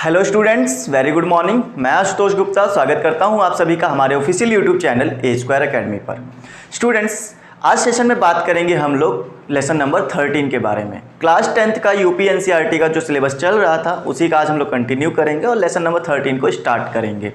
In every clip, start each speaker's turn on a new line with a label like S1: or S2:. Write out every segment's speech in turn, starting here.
S1: Hello students, very good morning. मैं आशुतोष गुप्ता स्वागत करता हूं आप सभी का हमारे ऑफिशियल यूट्यूब चैनल ए स्क्वायर अकेडमी पर। स्टूडेंट्स, आज सेशन में बात करेंगे हम लोग लेसन नंबर 13 के बारे में। क्लास 10th का यूपी एनसीईआरटी का जो सिलेबस चल रहा था उसी का आज हम लोग कंटिन्यू करेंगे और लेसन नंबर 13 को स्टार्ट करेंगे।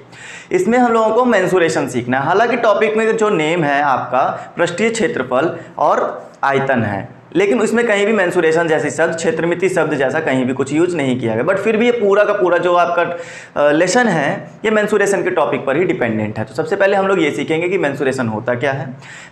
S1: इसमें हम लोगों को मेंसुरेशन सीखना है। हालांकि टॉपिक में जो नेम है आपका पृष्ठीय क्षेत्रफल और आयतन है, लेकिन उसमें कहीं भी मेंसुरेशन जैसी शब्द, क्षेत्रमिति शब्द जैसा कहीं भी कुछ यूज नहीं किया गया। बट फिर भी ये पूरा का पूरा जो आपका लेसन है ये मेंसुरेशन के टॉपिक पर ही डिपेंडेंट है। तो सबसे पहले हम लोग ये सीखेंगे कि मेंसुरेशन होता क्या है,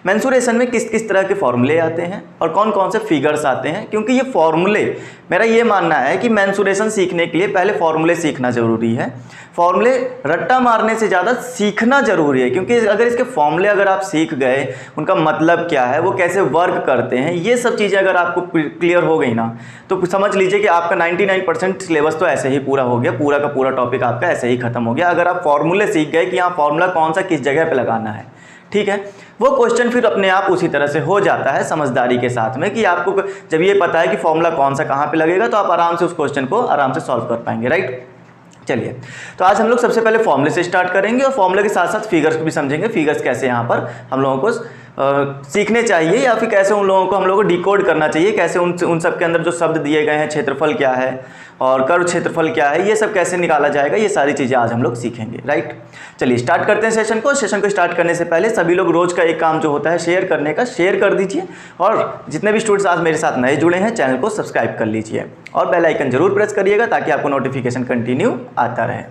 S1: मेंसुरेशन में किस किस तरह के फॉर्मूले आते हैं और कौन कौन से फिगर्स आते हैं। क्योंकि ये फॉर्मूले, मेरा ये मानना है कि मेंसुरेशन सीखने के लिए पहले फॉर्मूले सीखना जरूरी है। फॉर्मूले रट्टा मारने से ज़्यादा सीखना जरूरी है, क्योंकि अगर इसके फॉर्मूले अगर आप सीख गए, उनका मतलब क्या है, वो कैसे वर्क करते हैं, ये सब चीज़ें अगर आपको क्लियर हो गई ना, तो समझ लीजिए कि आपका 99% सिलेबस तो ऐसे ही पूरा हो गया, पूरा का पूरा टॉपिक आपका ऐसे ही खत्म हो गया। अगर आप फॉर्मूले सीख गए कि यहाँ फॉर्मूला कौन सा किस जगह पे लगाना है, ठीक है, वो क्वेश्चन फिर अपने आप उसी तरह से हो जाता है समझदारी के साथ में, कि आपको जब ये पता है कि फॉर्मूला कौन सा कहाँ पे लगेगा तो आप आराम से उस क्वेश्चन को आराम से सॉल्व कर पाएंगे, राइट। चलिए, तो आज हम लोग सबसे पहले फॉर्मूले से स्टार्ट करेंगे और फॉर्मूले के साथ साथ फिगर्स को भी समझेंगे। फिगर्स कैसे यहाँ पर हम लोगों को सीखने चाहिए, या फिर कैसे उन लोगों को हम लोगों को डिकोड करना चाहिए, कैसे उन सब के अंदर जो शब्द दिए गए हैं, क्षेत्रफल क्या है और कर्व क्षेत्रफल क्या है, ये सब कैसे निकाला जाएगा, ये सारी चीज़ें आज हम लोग सीखेंगे, राइट। चलिए स्टार्ट करते हैं सेशन को। सेशन को स्टार्ट करने से पहले सभी लोग रोज़ का एक काम जो होता है शेयर करने का, शेयर कर दीजिए। और जितने भी स्टूडेंट्स आज मेरे साथ नए जुड़े हैं, चैनल को सब्सक्राइब कर लीजिए और बेल आइकन जरूर प्रेस करिएगा ताकि आपको नोटिफिकेशन कंटिन्यू आता रहे।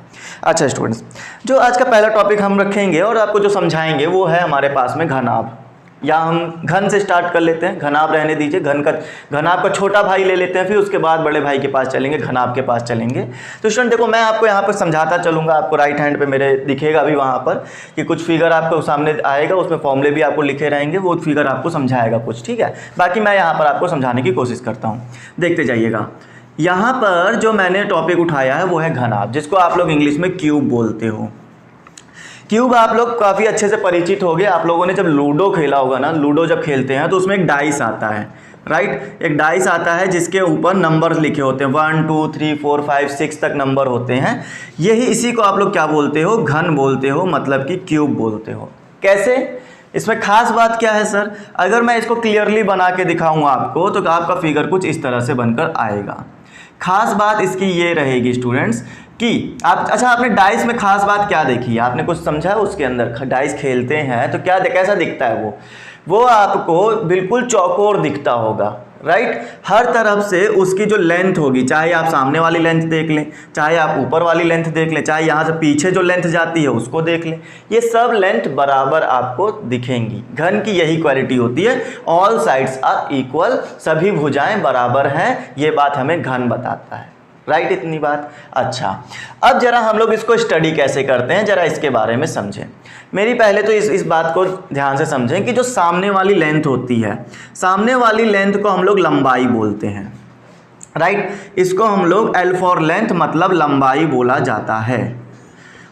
S1: अच्छा स्टूडेंट्स, जो आज का पहला टॉपिक हम रखेंगे और आपको जो समझाएंगे वो है हमारे पास में घनाभ, या हम घन से स्टार्ट कर लेते हैं। घनाभ रहने दीजिए, घनाभ का छोटा भाई ले लेते हैं, फिर उसके बाद बड़े भाई के पास चलेंगे, घनाभ के पास चलेंगे। तो स्टूडेंट देखो, मैं आपको यहाँ पर समझाता चलूँगा, आपको राइट हैंड पे मेरे दिखेगा भी वहाँ पर कि कुछ फिगर आपको सामने आएगा, उसमें फॉर्मूले भी आपको लिखे रहेंगे, वो फिगर आपको समझाएगा कुछ, ठीक है। बाकी मैं यहाँ पर आपको समझाने की कोशिश करता हूँ, देखते जाइएगा। यहाँ पर जो मैंने टॉपिक उठाया है वो है घनाभ, जिसको आप लोग इंग्लिश में क्यूब बोलते हो। क्यूब आप लोग काफ़ी अच्छे से परिचित हो गए। आप लोगों ने जब लूडो खेला होगा ना, लूडो जब खेलते हैं तो उसमें एक डाइस आता है, राइट। एक डाइस आता है जिसके ऊपर नंबर लिखे होते हैं, 1 2 3 4 5 6 तक नंबर होते हैं। यही इसी को आप लोग क्या बोलते हो, घन बोलते हो, मतलब कि क्यूब बोलते हो। कैसे, इसमें खास बात क्या है सर, अगर मैं इसको क्लियरली बना के दिखाऊँ आपको तो आपका फिगर कुछ इस तरह से बनकर आएगा। खास बात इसकी ये रहेगी स्टूडेंट्स कि आप, अच्छा आपने डाइस में खास बात क्या देखी, आपने कुछ समझा उसके अंदर, डाइस खेलते हैं तो क्या कैसा दिखता है वो आपको बिल्कुल चौकोर दिखता होगा, राइट। हर तरफ से उसकी जो लेंथ होगी, चाहे आप सामने वाली लेंथ देख लें, चाहे आप ऊपर वाली लेंथ देख लें, चाहे यहाँ से पीछे जो लेंथ जाती है उसको देख लें, ये सब लेंथ बराबर आपको दिखेंगी। घन की यही क्वालिटी होती है, ऑल साइड्स आर इक्वल, सभी भुजाएं बराबर हैं, ये बात हमें घन बताता है, राइट। इतनी बात। अच्छा, अब जरा हम लोग इसको स्टडी कैसे करते हैं, जरा इसके बारे में समझें। मेरी पहले तो इस बात को ध्यान से समझें कि जो सामने वाली लेंथ होती है, सामने वाली लेंथ को हम लोग लंबाई बोलते हैं, राइट। इसको हम लोग एल फॉर लेंथ मतलब लंबाई बोला जाता है।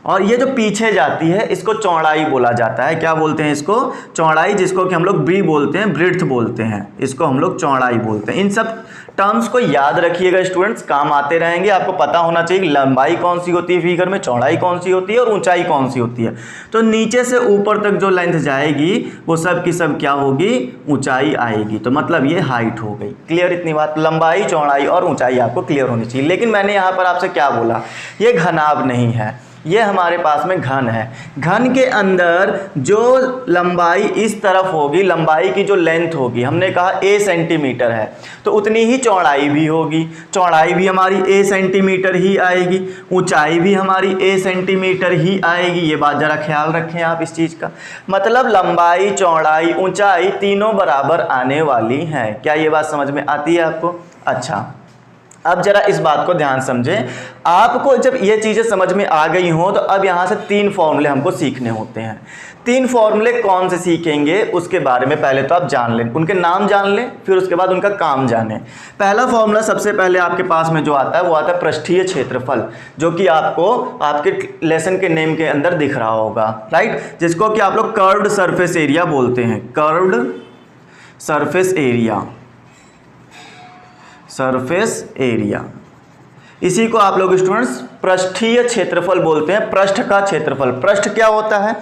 S1: और ये जो पीछे जाती है इसको चौड़ाई बोला जाता है। क्या बोलते हैं इसको, चौड़ाई, जिसको कि हम लोग बी बोलते हैं, ब्रिड्थ बोलते हैं, इसको हम लोग चौड़ाई बोलते हैं। इन सब टर्म्स को याद रखिएगा स्टूडेंट्स, काम आते रहेंगे। आपको पता होना चाहिए लंबाई कौन सी होती है फिगर में, चौड़ाई कौन सी होती है और ऊंचाई कौन सी होती है। तो नीचे से ऊपर तक जो लेंथ जाएगी वो सब की सब क्या होगी, ऊंचाई आएगी। तो मतलब ये हाइट हो गई। क्लियर इतनी बात, लंबाई, चौड़ाई और ऊंचाई आपको क्लियर होनी चाहिए। लेकिन मैंने यहाँ पर आपसे क्या बोला, ये घनाभ नहीं है, ये हमारे पास में घन है। घन के अंदर जो लंबाई इस तरफ होगी, लंबाई की जो लेंथ होगी, हमने कहा a सेंटीमीटर है, तो उतनी ही चौड़ाई भी होगी। चौड़ाई भी हमारी a सेंटीमीटर ही आएगी, ऊंचाई भी हमारी a सेंटीमीटर ही आएगी। ये बात जरा ख्याल रखें आप इस चीज़ का, मतलब लंबाई, चौड़ाई, ऊंचाई तीनों बराबर आने वाली हैं। क्या ये बात समझ में आती है आपको? अच्छा, अब जरा इस बात को ध्यान समझें। आपको जब ये चीज़ें समझ में आ गई हों तो अब यहाँ से 3 फॉर्मूले हमको सीखने होते हैं। 3 फॉर्मूले कौन से सीखेंगे उसके बारे में पहले तो आप जान लें, उनके नाम जान लें, फिर उसके बाद उनका काम जानें। पहला फॉर्मूला सबसे पहले आपके पास में जो आता है वो आता है पृष्ठीय क्षेत्रफल, जो कि आपको आपके लेसन के नेम के अंदर दिख रहा होगा, राइट, जिसको कि आप लोग कर्व्ड सरफेस एरिया बोलते हैं। Curved surface area, surface area, इसी को आप लोग स्टूडेंट्स पृष्ठीय क्षेत्रफल बोलते हैं। पृष्ठ का क्षेत्रफल, पृष्ठ क्या होता है,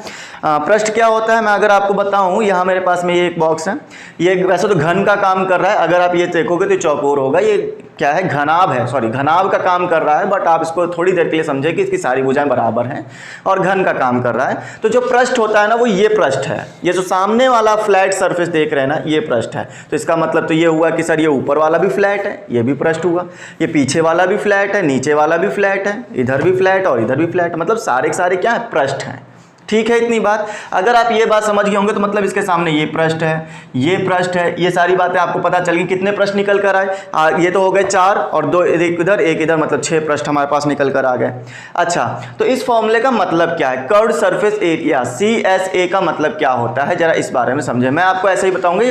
S1: पृष्ठ क्या होता है मैं अगर आपको बताऊं, यहाँ मेरे पास में ये एक बॉक्स है, ये वैसे तो घन का काम कर रहा है, अगर आप ये देखोगे तो चौकोर होगा, ये क्या है, घनाभ है, सॉरी घनाभ का काम कर रहा है, बट आप इसको थोड़ी देर के लिए समझे कि इसकी सारी भुजाएं बराबर हैं और घन का काम कर रहा है। तो जो पृष्ठ होता है ना वो ये पृष्ठ है, ये जो सामने वाला फ्लैट सरफेस देख रहे हैं ना ये पृष्ठ है। तो इसका मतलब तो ये हुआ कि सर ये ऊपर वाला भी फ्लैट है, ये भी पृष्ठ हुआ, ये पीछे वाला भी फ्लैट है, नीचे वाला भी फ्लैट है, इधर भी फ्लैट और इधर भी फ्लैट, मतलब सारे के सारे क्या है, पृष्ठ हैं। ठीक है, इतनी बात अगर आप ये बात समझ गए होंगे तो मतलब इसके सामने ये पृष्ठ है, ये पृष्ठ है, ये सारी बातें आपको पता चल गई। कितने पृष्ठ निकल कर आए, ये तो हो गए 4 और 2 एक इधर मतलब 6 पृष्ठ हमारे पास निकल कर आ गए। अच्छा, तो इस फॉर्मूले का मतलब क्या है, कर्व्ड सरफेस एरिया CSA का मतलब क्या होता है, जरा इस बारे में समझे। मैं आपको ऐसे ही बताऊंगा,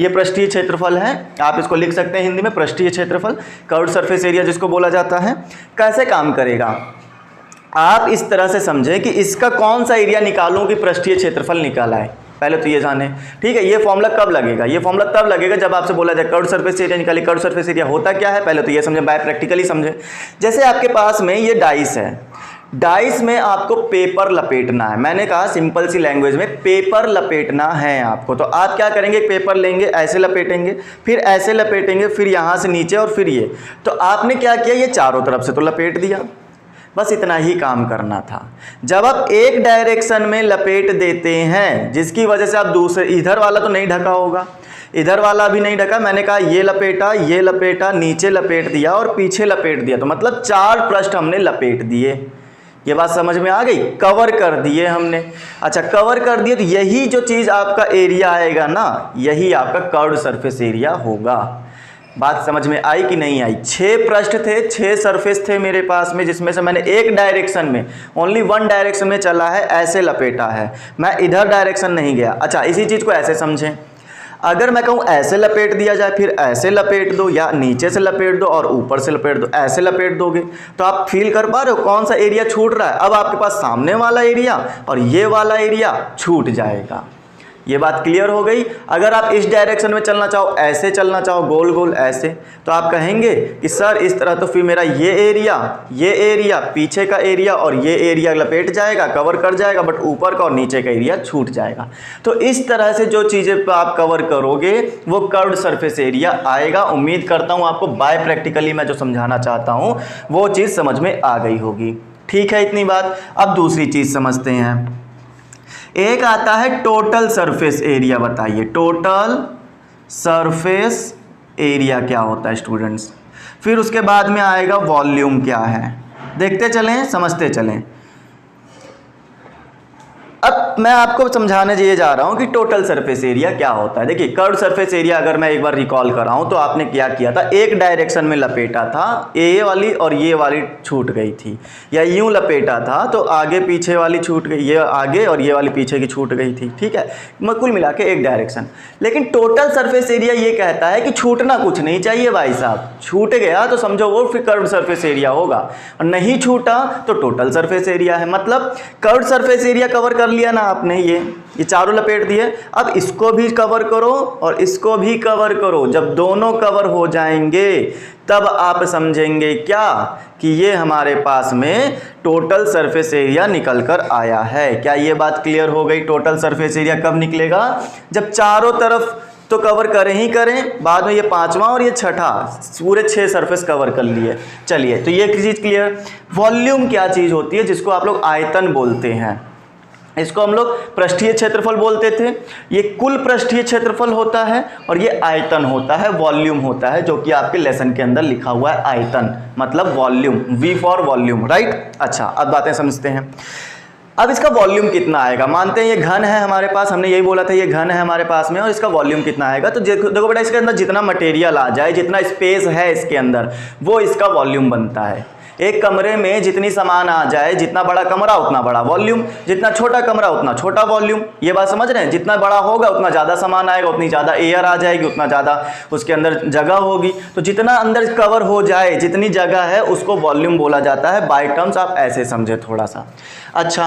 S1: ये पृष्ठीय क्षेत्रफल है, आप इसको लिख सकते हैं हिंदी में पृष्ठीय क्षेत्रफल, कर्व्ड सरफेस एरिया जिसको बोला जाता है। कैसे काम करेगा आप इस तरह से समझें कि इसका कौन सा एरिया निकालूं कि पृष्ठीय क्षेत्रफल निकाला है, पहले तो ये जाने। ठीक है, ये फॉर्मूला कब लगेगा, ये फॉर्मूला तब लगेगा जब आपसे बोला जाए कर्व्ड सरफेस एरिया निकालिए। कर्व्ड सरफेस एरिया होता क्या है पहले तो ये समझे, बाय प्रैक्टिकली समझे। जैसे आपके पास में ये डाइस है, डाइस में आपको पेपर लपेटना है, मैंने कहा सिंपल सी लैंग्वेज में पेपर लपेटना है आपको। तो आप क्या करेंगे, पेपर लेंगे, ऐसे लपेटेंगे, फिर ऐसे लपेटेंगे, फिर यहाँ से नीचे और फिर ये। तो आपने क्या किया, ये चारों तरफ से तो लपेट दिया, बस इतना ही काम करना था। जब आप एक डायरेक्शन में लपेट देते हैं जिसकी वजह से आप दूसरे, इधर वाला तो नहीं ढका होगा, इधर वाला भी नहीं ढका, मैंने कहा ये लपेटा, नीचे लपेट दिया और पीछे लपेट दिया, तो मतलब 4 पृष्ठ हमने लपेट दिए। ये बात समझ में आ गई, कवर कर दिए हमने। अच्छा, कवर कर दिए तो यही जो चीज़ आपका एरिया आएगा ना, यही आपका कर्व्ड सरफेस एरिया होगा। बात समझ में आई कि नहीं आई। 6 पृष्ठ थे, 6 सरफेस थे मेरे पास में, जिसमें से मैंने एक डायरेक्शन में, ओनली 1 डायरेक्शन में चला है, ऐसे लपेटा है, मैं इधर डायरेक्शन नहीं गया। अच्छा, इसी चीज़ को ऐसे समझें, अगर मैं कहूँ ऐसे लपेट दिया जाए, फिर ऐसे लपेट दो, या नीचे से लपेट दो और ऊपर से लपेट दो, ऐसे लपेट दोगे तो आप फील कर पा रहे हो कौन सा एरिया छूट रहा है। अब आपके पास सामने वाला एरिया और ये वाला एरिया छूट जाएगा। ये बात क्लियर हो गई। अगर आप इस डायरेक्शन में चलना चाहो, ऐसे चलना चाहो, गोल गोल ऐसे, तो आप कहेंगे कि सर इस तरह तो फिर मेरा ये एरिया, पीछे का एरिया और ये एरिया लपेट जाएगा, कवर कर जाएगा, बट ऊपर का और नीचे का एरिया छूट जाएगा। तो इस तरह से जो चीज़ें आप कवर करोगे वो कर्व्ड सरफेस एरिया आएगा। उम्मीद करता हूँ आपको बाय प्रैक्टिकली मैं जो समझाना चाहता हूँ वो चीज़ समझ में आ गई होगी। ठीक है, इतनी बात। अब दूसरी चीज़ समझते हैं। एक आता है टोटल सरफेस एरिया। बताइए टोटल सरफेस एरिया क्या होता है स्टूडेंट्स। फिर उसके बाद में आएगा वॉल्यूम क्या है, देखते चलें, समझते चलें। अब मैं आपको समझाने ये जा रहा हूँ कि टोटल सरफेस एरिया क्या होता है। देखिए कर्व्ड सरफेस एरिया अगर मैं एक बार रिकॉल कराऊँ तो आपने क्या किया था, एक डायरेक्शन में लपेटा था, ये वाली और ये वाली छूट गई थी, या यूं लपेटा था तो आगे पीछे वाली छूट गई, ये आगे और ये वाली पीछे की छूट गई थी। ठीक है, कुल मिला के एक डायरेक्शन। लेकिन टोटल सरफेस एरिया ये कहता है कि छूटना कुछ नहीं चाहिए भाई साहब, छूट गया तो समझो वो फिर कर्व्ड सरफेस एरिया होगा, और नहीं छूटा तो टोटल सरफेस एरिया है। मतलब कर्व्ड सरफेस एरिया कवर कर लिया ना आपने, ये चारों लपेट दिए, अब इसको भी कवर करो और इसको भी कवर करो। जब दोनों कवर हो जाएंगे तब आप समझेंगे क्या कि ये हमारे पास में टोटल सरफेस एरिया निकल कर आया है। क्या ये बात क्लियर हो गई। टोटल सरफेस एरिया कब निकलेगा, जब चारों तरफ तो कवर करें ही करें, बाद में ये 5वां और ये 6ठा, पूरे 6 सरफेस कवर कर लिए। चलिए, तो ये चीज़ क्लियर। वॉल्यूम क्या चीज़ होती है, जिसको आप लोग आयतन बोलते हैं, इसको हम लोग पृष्ठीय क्षेत्रफल बोलते थे। ये कुल पृष्ठीय क्षेत्रफल होता है और ये आयतन होता है, वॉल्यूम होता है, जो कि आपके लेसन के अंदर लिखा हुआ है आयतन, मतलब volume, V for volume, right. अच्छा, अब बातें समझते हैं। अब इसका वॉल्यूम कितना आएगा, मानते हैं ये घन है हमारे पास, हमने यही बोला था ये घन है हमारे पास में, और इसका वॉल्यूम कितना आएगा। तो देखो बेटा, इसके अंदर जितना मटेरियल आ जाए, जितना स्पेस है इसके अंदर, वो इसका वॉल्यूम बनता है। एक कमरे में जितनी सामान आ जाए, जितना बड़ा कमरा उतना बड़ा वॉल्यूम, जितना छोटा कमरा उतना छोटा वॉल्यूम। ये बात समझ रहे हैं? जितना बड़ा होगा उतना ज़्यादा सामान आएगा, उतनी ज़्यादा एयर आ जाएगी, उतना ज़्यादा उसके अंदर जगह होगी। तो जितना अंदर कवर हो जाए, जितनी जगह है, उसको वॉल्यूम बोला जाता है। बाय टर्म्स आप ऐसे समझे थोड़ा सा। अच्छा,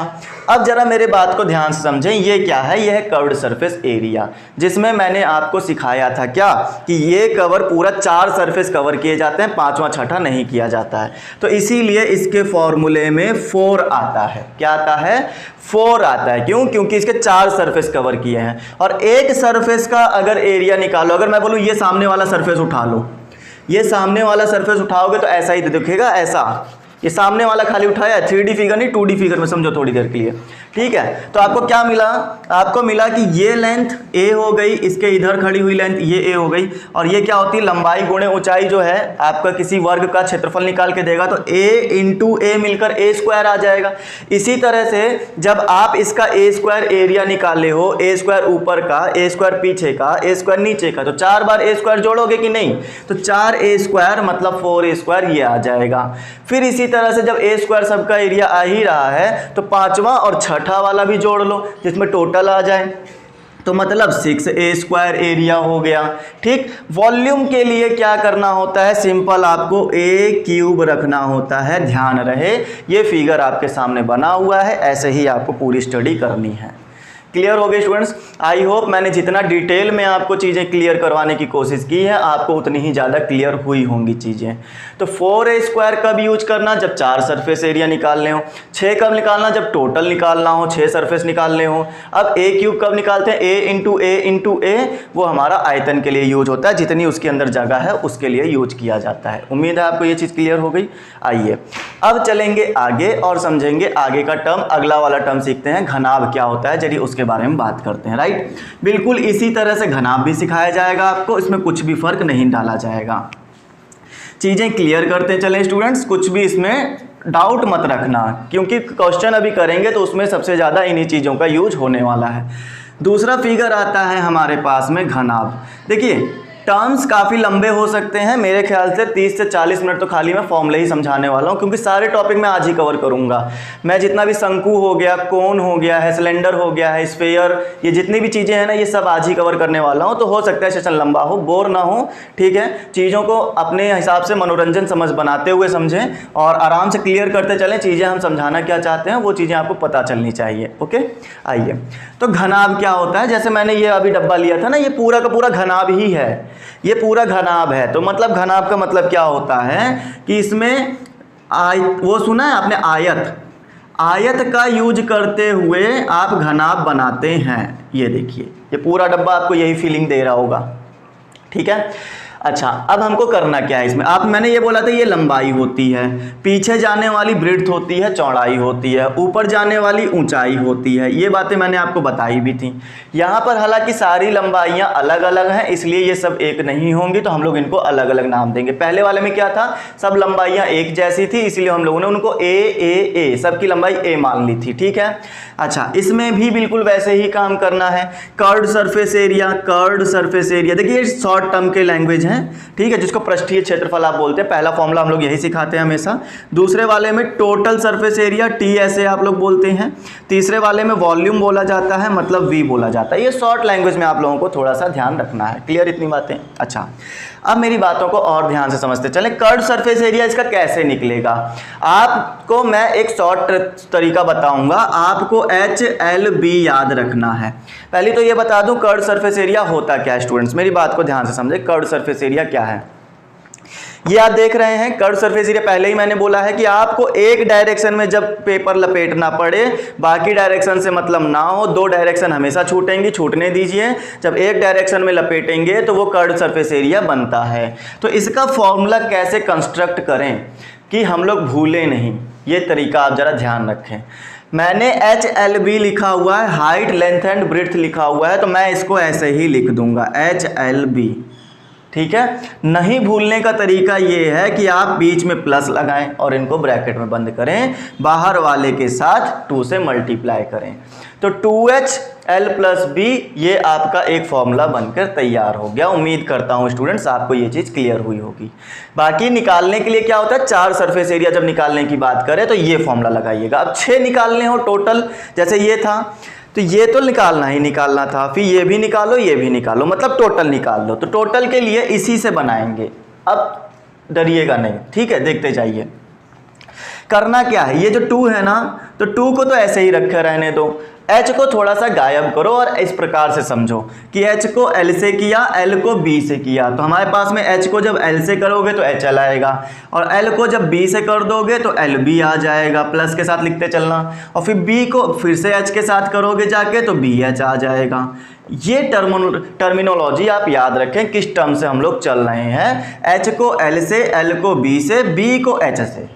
S1: अब जरा मेरे बात को ध्यान से समझें। ये क्या है? ये है कर्व्ड सरफेस एरिया, जिसमें मैंने आपको सिखाया था क्या कि ये कवर पूरा 4 सरफेस कवर किए जाते हैं, 5वां छठा नहीं किया जाता है। तो इसीलिए इसके फॉर्मूले में 4 आता है। क्या आता है? 4 आता है। क्यों? क्योंकि इसके 4 सरफेस कवर किए हैं। और एक सरफेस का अगर एरिया निकालो, अगर मैं बोलूँ ये सामने वाला सरफेस उठा लो, ये सामने वाला सरफेस उठाओगे तो ऐसा ही दिखेगा, ऐसा। ये सामने वाला खाली उठाया, 3D फिगर नहीं 2D फिगर में समझो थोड़ी देर के लिए, ठीक है। तो आपको क्या मिला? आपको मिला कि ये लेंथ a हो गई, इसके इधर खड़ी हुई लेंथ ये a हो गई, और ये क्या होती है? लंबाई गुणे ऊंचाई जो है आपका किसी वर्ग का क्षेत्रफल निकाल के देगा तो a इंटू a मिलकर a स्क्वायर आ जाएगा। इसी तरह से जब आप इसका a स्क्वायर एरिया निकाले हो, a स्क्वायर ऊपर का, a स्क्वायर पीछे का, a स्क्वायर नीचे का, तो 4 बार a स्क्वायर जोड़ोगे कि नहीं? तो 4a स्क्वायर मतलब 4a स्क्वायर ये आ जाएगा। फिर इसी तरह से जब a स्क्वायर सबका एरिया आ ही रहा है तो 5वां और छठा वाला भी जोड़ लो, जिसमें टोटल आ जाए, तो मतलब 6a स्क्वायर एरिया हो गया। ठीक, वॉल्यूम के लिए क्या करना होता है? सिंपल, आपको a क्यूब रखना होता है। ध्यान रहे, ये फिगर आपके सामने बना हुआ है, ऐसे ही आपको पूरी स्टडी करनी है। क्लियर हो गए स्टूडेंट्स? आई होप मैंने जितना डिटेल में आपको चीज़ें क्लियर करवाने की कोशिश की है, आपको उतनी ही ज़्यादा क्लियर हुई होंगी चीज़ें। तो 4a स्क्वायर कब यूज करना? जब 4 सरफेस एरिया निकालने हो। 6 कब निकालना? जब टोटल निकालना हो, 6 सरफेस निकालने हो। अब a क्यूब कब निकालते हैं? a इंटू a, वो हमारा आयतन के लिए यूज होता है, जितनी उसके अंदर जगह है उसके लिए यूज किया जाता है। उम्मीद है आपको ये चीज़ क्लियर हो गई। आइए अब चलेंगे आगे और समझेंगे आगे का टर्म, अगला वाला टर्म सीखते हैं, घनाभ क्या होता है, चलिए उसके बारे में बात करते हैं। राइट, बिल्कुल इसी तरह से घनाभ भी सिखाया जाएगा आपको, इसमें कुछ भी फर्क नहीं डाला जाएगा। चीज़ें क्लियर करते चलें स्टूडेंट्स, कुछ भी इसमें डाउट मत रखना, क्योंकि क्वेश्चन अभी करेंगे तो उसमें सबसे ज़्यादा इन्हीं चीज़ों का यूज होने वाला है। दूसरा फिगर आता है हमारे पास में घनाभ। देखिए टर्म्स काफ़ी लंबे हो सकते हैं, मेरे ख्याल से 30 से 40 मिनट तो खाली मैं फॉर्मूले ही समझाने वाला हूँ, क्योंकि सारे टॉपिक मैं आज ही कवर करूँगा। मैं जितना भी शंकु हो गया, कोन हो गया है, सिलेंडर हो गया है, स्फीयर, ये जितनी भी चीज़ें हैं ना, ये सब आज ही कवर करने वाला हूँ। तो हो सकता है सेशन लंबा हो, बोर ना हो, ठीक है। चीज़ों को अपने हिसाब से मनोरंजन समझ बनाते हुए समझें और आराम से क्लियर करते चलें। चीज़ें हम समझाना क्या चाहते हैं वो चीज़ें आपको पता चलनी चाहिए। ओके, आइए तो घनाभ क्या होता है? जैसे मैंने ये अभी डब्बा लिया था ना, ये पूरा का पूरा घनाभ ही है, ये पूरा घनाभ है। तो मतलब घनाभ का मतलब क्या होता है कि इसमें वो सुना है आपने, आयत, आयत का यूज करते हुए आप घनाभ बनाते हैं। ये देखिए, ये पूरा डब्बा आपको यही फीलिंग दे रहा होगा, ठीक है। अच्छा, अब हमको करना क्या है इसमें? मैंने ये बोला था ये लंबाई होती है, पीछे जाने वाली ब्रेड्थ होती है, चौड़ाई होती है, ऊपर जाने वाली ऊंचाई होती है। ये बातें मैंने आपको बताई भी थी। यहाँ पर हालांकि सारी लंबाइयाँ अलग अलग हैं, इसलिए ये सब एक नहीं होंगी, तो हम लोग इनको अलग अलग नाम देंगे। पहले वाले में क्या था? सब लंबाइयाँ एक जैसी थी, इसलिए हम लोगों ने उनको ए सबकी लंबाई ए मान ली थी, ठीक है। अच्छा, इसमें भी बिल्कुल वैसे ही काम करना है। Curved surface area, curved surface area, देखिए शॉर्ट टर्म के लैंग्वेज हैं, ठीक है, जिसको पृष्ठीय क्षेत्रफल आप बोलते हैं। पहला फॉर्मूला हम लोग यही सिखाते हैं हमेशा। दूसरे वाले में टोटल सरफेस एरिया, टी ऐसे आप लोग बोलते हैं। तीसरे वाले में वॉल्यूम बोला जाता है, मतलब वी बोला जाता है। ये शॉर्ट लैंग्वेज में आप लोगों को थोड़ा सा ध्यान रखना है। क्लियर इतनी बातें? अच्छा, अब मेरी बातों को और ध्यान से समझते चलें। कर्व्ड सरफेस एरिया इसका कैसे निकलेगा? आपको मैं एक शॉर्ट तरीका बताऊंगा, आपको HLB याद रखना है। पहले तो ये बता दूं कर्व्ड सरफेस एरिया होता क्या है स्टूडेंट्स, मेरी बात को ध्यान से समझें। कर्व्ड सरफेस एरिया क्या है? ये आप देख रहे हैं कर्व्ड सरफेस एरिया, पहले ही मैंने बोला है कि आपको एक डायरेक्शन में जब पेपर लपेटना पड़े, बाकी डायरेक्शन से मतलब ना हो, 2 डायरेक्शन हमेशा छूटेंगी, छूटने दीजिए। जब एक डायरेक्शन में लपेटेंगे तो वो कर्व्ड सरफेस एरिया बनता है। तो इसका फॉर्मूला कैसे कंस्ट्रक्ट करें कि हम लोग भूलें नहीं, ये तरीका आप जरा ध्यान रखें। मैंने HLB लिखा हुआ है, हाइट लेंथ एंड ब्रेड्थ लिखा हुआ है, तो मैं इसको ऐसे ही लिख दूंगा HLB, ठीक है। नहीं भूलने का तरीका ये है कि आप बीच में प्लस लगाएं और इनको ब्रैकेट में बंद करें, बाहर वाले के साथ 2 से मल्टीप्लाई करें। तो 2H L प्लस बी, ये आपका एक फॉर्मूला बनकर तैयार हो गया। उम्मीद करता हूँ स्टूडेंट्स आपको ये चीज़ क्लियर हुई होगी। बाकी निकालने के लिए क्या होता है, 4 सरफेस एरिया जब निकालने की बात करें तो ये फॉर्मूला लगाइएगा। अब 6 निकालने हो टोटल, जैसे ये था तो ये तो निकालना ही निकालना था, फिर ये भी निकालो ये भी निकालो, मतलब टोटल निकाल लो। तो टोटल के लिए इसी से बनाएंगे, अब डरिएगा नहीं, ठीक है। देखते जाइए करना क्या है। ये जो 2 है ना, तो 2 को तो ऐसे ही रखे रहने दो, H को थोड़ा सा गायब करो और इस प्रकार से समझो कि H को L से किया, L को B से किया। तो हमारे पास में H को जब L से करोगे तो HL आएगा, और L को जब B से कर दोगे तो LB आ जाएगा, प्लस के साथ लिखते चलना। और फिर B को फिर से H के साथ करोगे जाके तो BH आ जाएगा। ये टर्मिनोलॉजी आप याद रखें किस टर्म से हम लोग चल रहे हैं। H को L से, L को B से, B को H से।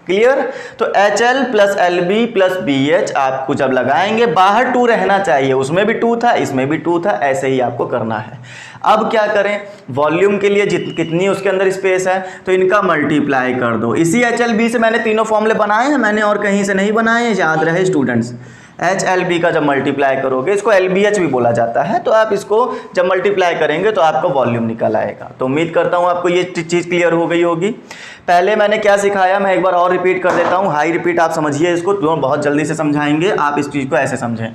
S1: क्लियर? तो HL plus LB plus BH आपको जब लगाएंगे, बाहर 2 रहना चाहिए, उसमें भी 2 था इसमें भी 2 था, ऐसे ही आपको करना है। अब क्या करें, वॉल्यूम के लिए कितनी उसके अंदर स्पेस है तो इनका मल्टीप्लाई कर दो। इसी HLB से मैंने तीनों फॉर्मूले बनाए हैं, मैंने और कहीं से नहीं बनाए हैं, याद रहे स्टूडेंट्स। HLB का जब मल्टीप्लाई करोगे, इसको LBH भी बोला जाता है, तो आप इसको जब मल्टीप्लाई करेंगे तो आपका वॉल्यूम निकल आएगा। तो उम्मीद करता हूँ आपको ये चीज़ क्लियर हो गई होगी। पहले मैंने क्या सिखाया मैं एक बार और रिपीट कर देता हूँ, हाई रिपीट आप समझिए इसको, दोनों बहुत जल्दी से समझाएंगे। आप इस चीज़ को ऐसे समझें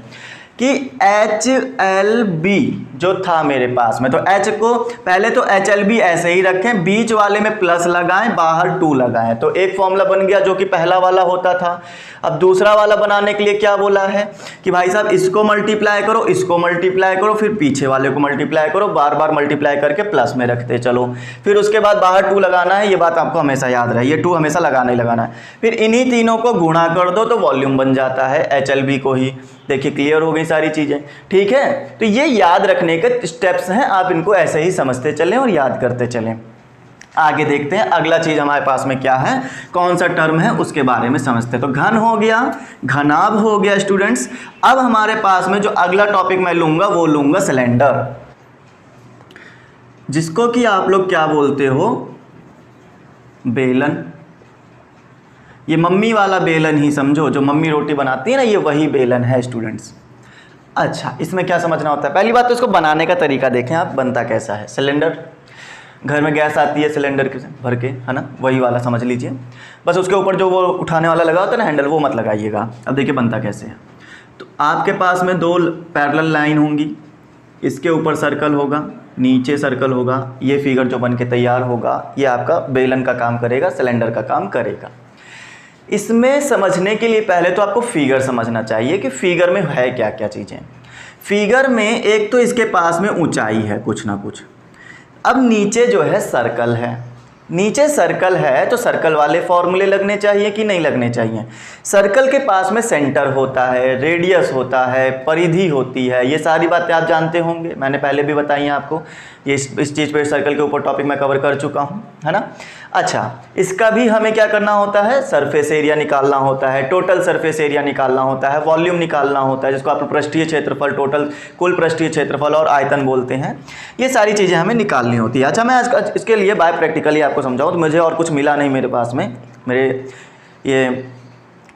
S1: कि HLB जो था मेरे पास में, तो H को पहले तो HLB ऐसे ही रखें, बीच वाले में प्लस लगाएं, बाहर 2 लगाएं, तो एक फॉर्मूला बन गया जो कि पहला वाला होता था। अब दूसरा वाला बनाने के लिए क्या बोला है कि भाई साहब इसको मल्टीप्लाई करो, इसको मल्टीप्लाई करो, फिर पीछे वाले को मल्टीप्लाई करो, बार बार मल्टीप्लाई करके प्लस में रखते चलो। फिर उसके बाद बाहर 2 लगाना है, ये बात आपको हमेशा याद रहे, ये 2 हमेशा लगाना ही लगाना है। फिर इन्हीं तीनों को गुणा कर दो तो वॉल्यूम बन जाता है HLB को ही। देखिए क्लियर हो गई सारी चीज़ें, ठीक है। तो ये याद रखने के स्टेप्स हैं, आप इनको ऐसे ही समझते चलें और याद करते चलें। आगे देखते हैं अगला चीज़ हमारे पास में क्या है, कौन सा टर्म है उसके बारे में समझते हैं। तो घन हो गया, घनाभ हो गया स्टूडेंट्स। अब हमारे पास में जो अगला टॉपिक मैं लूँगा वो लूँगा सिलेंडर, जिसको कि आप लोग क्या बोलते हो, बेलन। ये मम्मी वाला बेलन ही समझो, जो मम्मी रोटी बनाती है ना, ये वही बेलन है स्टूडेंट्स। अच्छा, इसमें क्या समझना होता है, पहली बात तो इसको बनाने का तरीका देखें आप, बनता कैसा है। सिलेंडर, घर में गैस आती है सिलेंडर के भर के, है ना, वही वाला समझ लीजिए। बस उसके ऊपर जो वो उठाने वाला लगा होता है ना हैंडल, वो मत लगाइएगा। अब देखिए बनता कैसे है। तो आपके पास में 2 पैरेलल लाइन होंगी, इसके ऊपर सर्कल होगा, नीचे सर्कल होगा। ये फिगर जो बन के तैयार होगा ये आपका बेलन का काम करेगा, सिलेंडर का काम करेगा। इसमें समझने के लिए पहले तो आपको फिगर समझना चाहिए कि फिगर में है क्या क्या चीज़ें। फिगर में एक तो इसके पास में ऊंचाई है कुछ ना कुछ। अब नीचे जो है सर्कल है, नीचे सर्कल है तो सर्कल वाले फॉर्मूले लगने चाहिए कि नहीं लगने चाहिए। सर्कल के पास में सेंटर होता है, रेडियस होता है, परिधि होती है, ये सारी बातें आप जानते होंगे, मैंने पहले भी बताई हैं आपको। ये इस चीज़ पे सर्कल के ऊपर टॉपिक मैं कवर कर चुका हूँ, है ना। अच्छा, इसका भी हमें क्या करना होता है, सरफेस एरिया निकालना होता है, टोटल सरफेस एरिया निकालना होता है, वॉल्यूम निकालना होता है, जिसको आप पृष्ठीय क्षेत्रफल, टोटल कुल पृष्ठीय क्षेत्रफल और आयतन बोलते हैं। ये सारी चीज़ें हमें निकालनी होती है। अच्छा, मैं आज इसके लिए बाय प्रैक्टिकली आपको समझाऊँ तो मुझे और कुछ मिला नहीं मेरे पास में, मेरे ये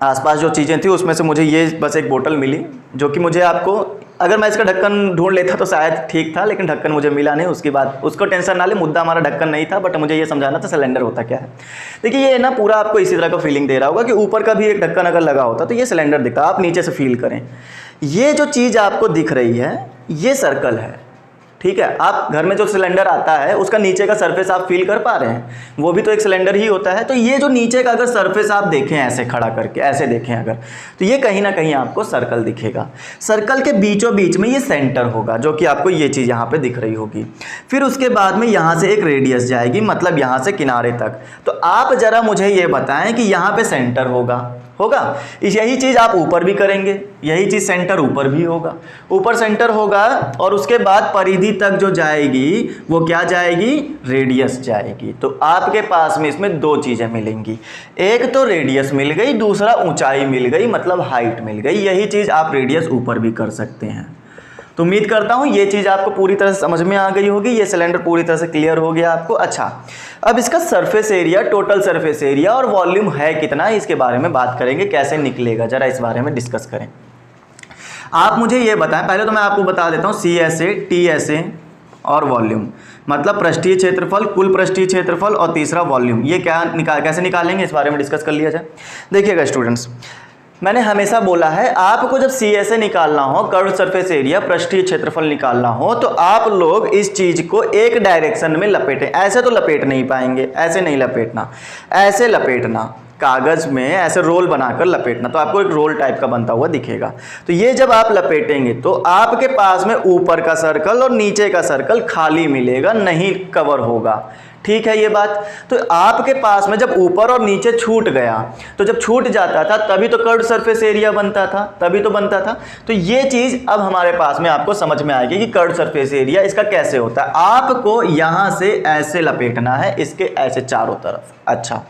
S1: आसपास जो चीज़ें थी उसमें से मुझे ये बस एक बोतल मिली, जो कि मुझे आपको, अगर मैं इसका ढक्कन ढूंढ लेता तो शायद ठीक था, लेकिन ढक्कन मुझे मिला नहीं। उसके बाद उसको टेंशन ना ले, मुद्दा हमारा ढक्कन नहीं था, बट मुझे ये समझाना था सिलेंडर होता क्या है। देखिए ये ना पूरा आपको इसी तरह का फीलिंग दे रहा होगा कि ऊपर का भी एक ढक्कन अगर लगा होता तो ये सिलेंडर दिखता। आप नीचे से फील करें, ये जो चीज़ आपको दिख रही है ये सर्कल है, ठीक है। आप घर में जो सिलेंडर आता है उसका नीचे का सरफेस आप फील कर पा रहे हैं, वो भी तो एक सिलेंडर ही होता है। तो ये जो नीचे का अगर सरफेस आप देखें ऐसे खड़ा करके, ऐसे देखें अगर, तो ये कहीं ना कहीं आपको सर्कल दिखेगा। सर्कल के बीचों बीच में ये सेंटर होगा, जो कि आपको ये चीज़ यहाँ पे दिख रही होगी। फिर उसके बाद में यहाँ से एक रेडियस जाएगी, मतलब यहाँ से किनारे तक। तो आप ज़रा मुझे ये बताएं कि यहाँ पे सेंटर होगा, यही चीज़ आप ऊपर भी करेंगे, यही चीज़ सेंटर ऊपर भी होगा, ऊपर सेंटर होगा। और उसके बाद परिधि तक जो जाएगी वो क्या जाएगी, रेडियस जाएगी। तो आपके पास में इसमें 2 चीज़ें मिलेंगी, एक तो रेडियस मिल गई, दूसरा ऊंचाई मिल गई, मतलब हाइट मिल गई। यही चीज़ आप रेडियस ऊपर भी कर सकते हैं। तो उम्मीद करता हूँ ये चीज़ आपको पूरी तरह से समझ में आ गई होगी, ये सिलेंडर पूरी तरह से क्लियर हो गया आपको। अच्छा, अब इसका surface area, total surface area और वॉल्यूम है कितना, इसके बारे में बात करेंगे, कैसे निकलेगा, जरा इस बारे में डिस्कस करें। आप मुझे ये बताएं, पहले तो मैं आपको बता देता हूँ CSA, TSA और वॉल्यूम, मतलब पृष्ठीय क्षेत्रफल, कुल पृष्ठीय क्षेत्रफल और तीसरा वॉल्यूम, ये क्या कैसे निकालेंगे इस बारे में डिस्कस कर लिया जाए। देखिएगा स्टूडेंट्स, मैंने हमेशा बोला है आपको जब CSA निकालना हो, कर्व सरफेस एरिया, पृष्ठीय क्षेत्रफल निकालना हो, तो आप लोग इस चीज को एक डायरेक्शन में लपेटें। ऐसे तो लपेट नहीं पाएंगे, ऐसे नहीं लपेटना, ऐसे लपेटना, कागज में ऐसे रोल बनाकर लपेटना, तो आपको एक रोल टाइप का बनता हुआ दिखेगा। तो ये जब आप लपेटेंगे तो आपके पास में ऊपर का सर्कल और नीचे का सर्कल खाली मिलेगा, नहीं कवर होगा। ठीक है ये बात। तो आपके पास में जब ऊपर और नीचे छूट गया, तो जब छूट जाता था तभी तो कर्व्ड सरफेस एरिया बनता था, तभी तो बनता था। तो ये चीज अब हमारे पास में आपको समझ में आएगी कि कर्व्ड सरफेस एरिया इसका कैसे होता है। आपको यहां से ऐसे लपेटना है, इसके ऐसे चारों तरफ। अच्छा,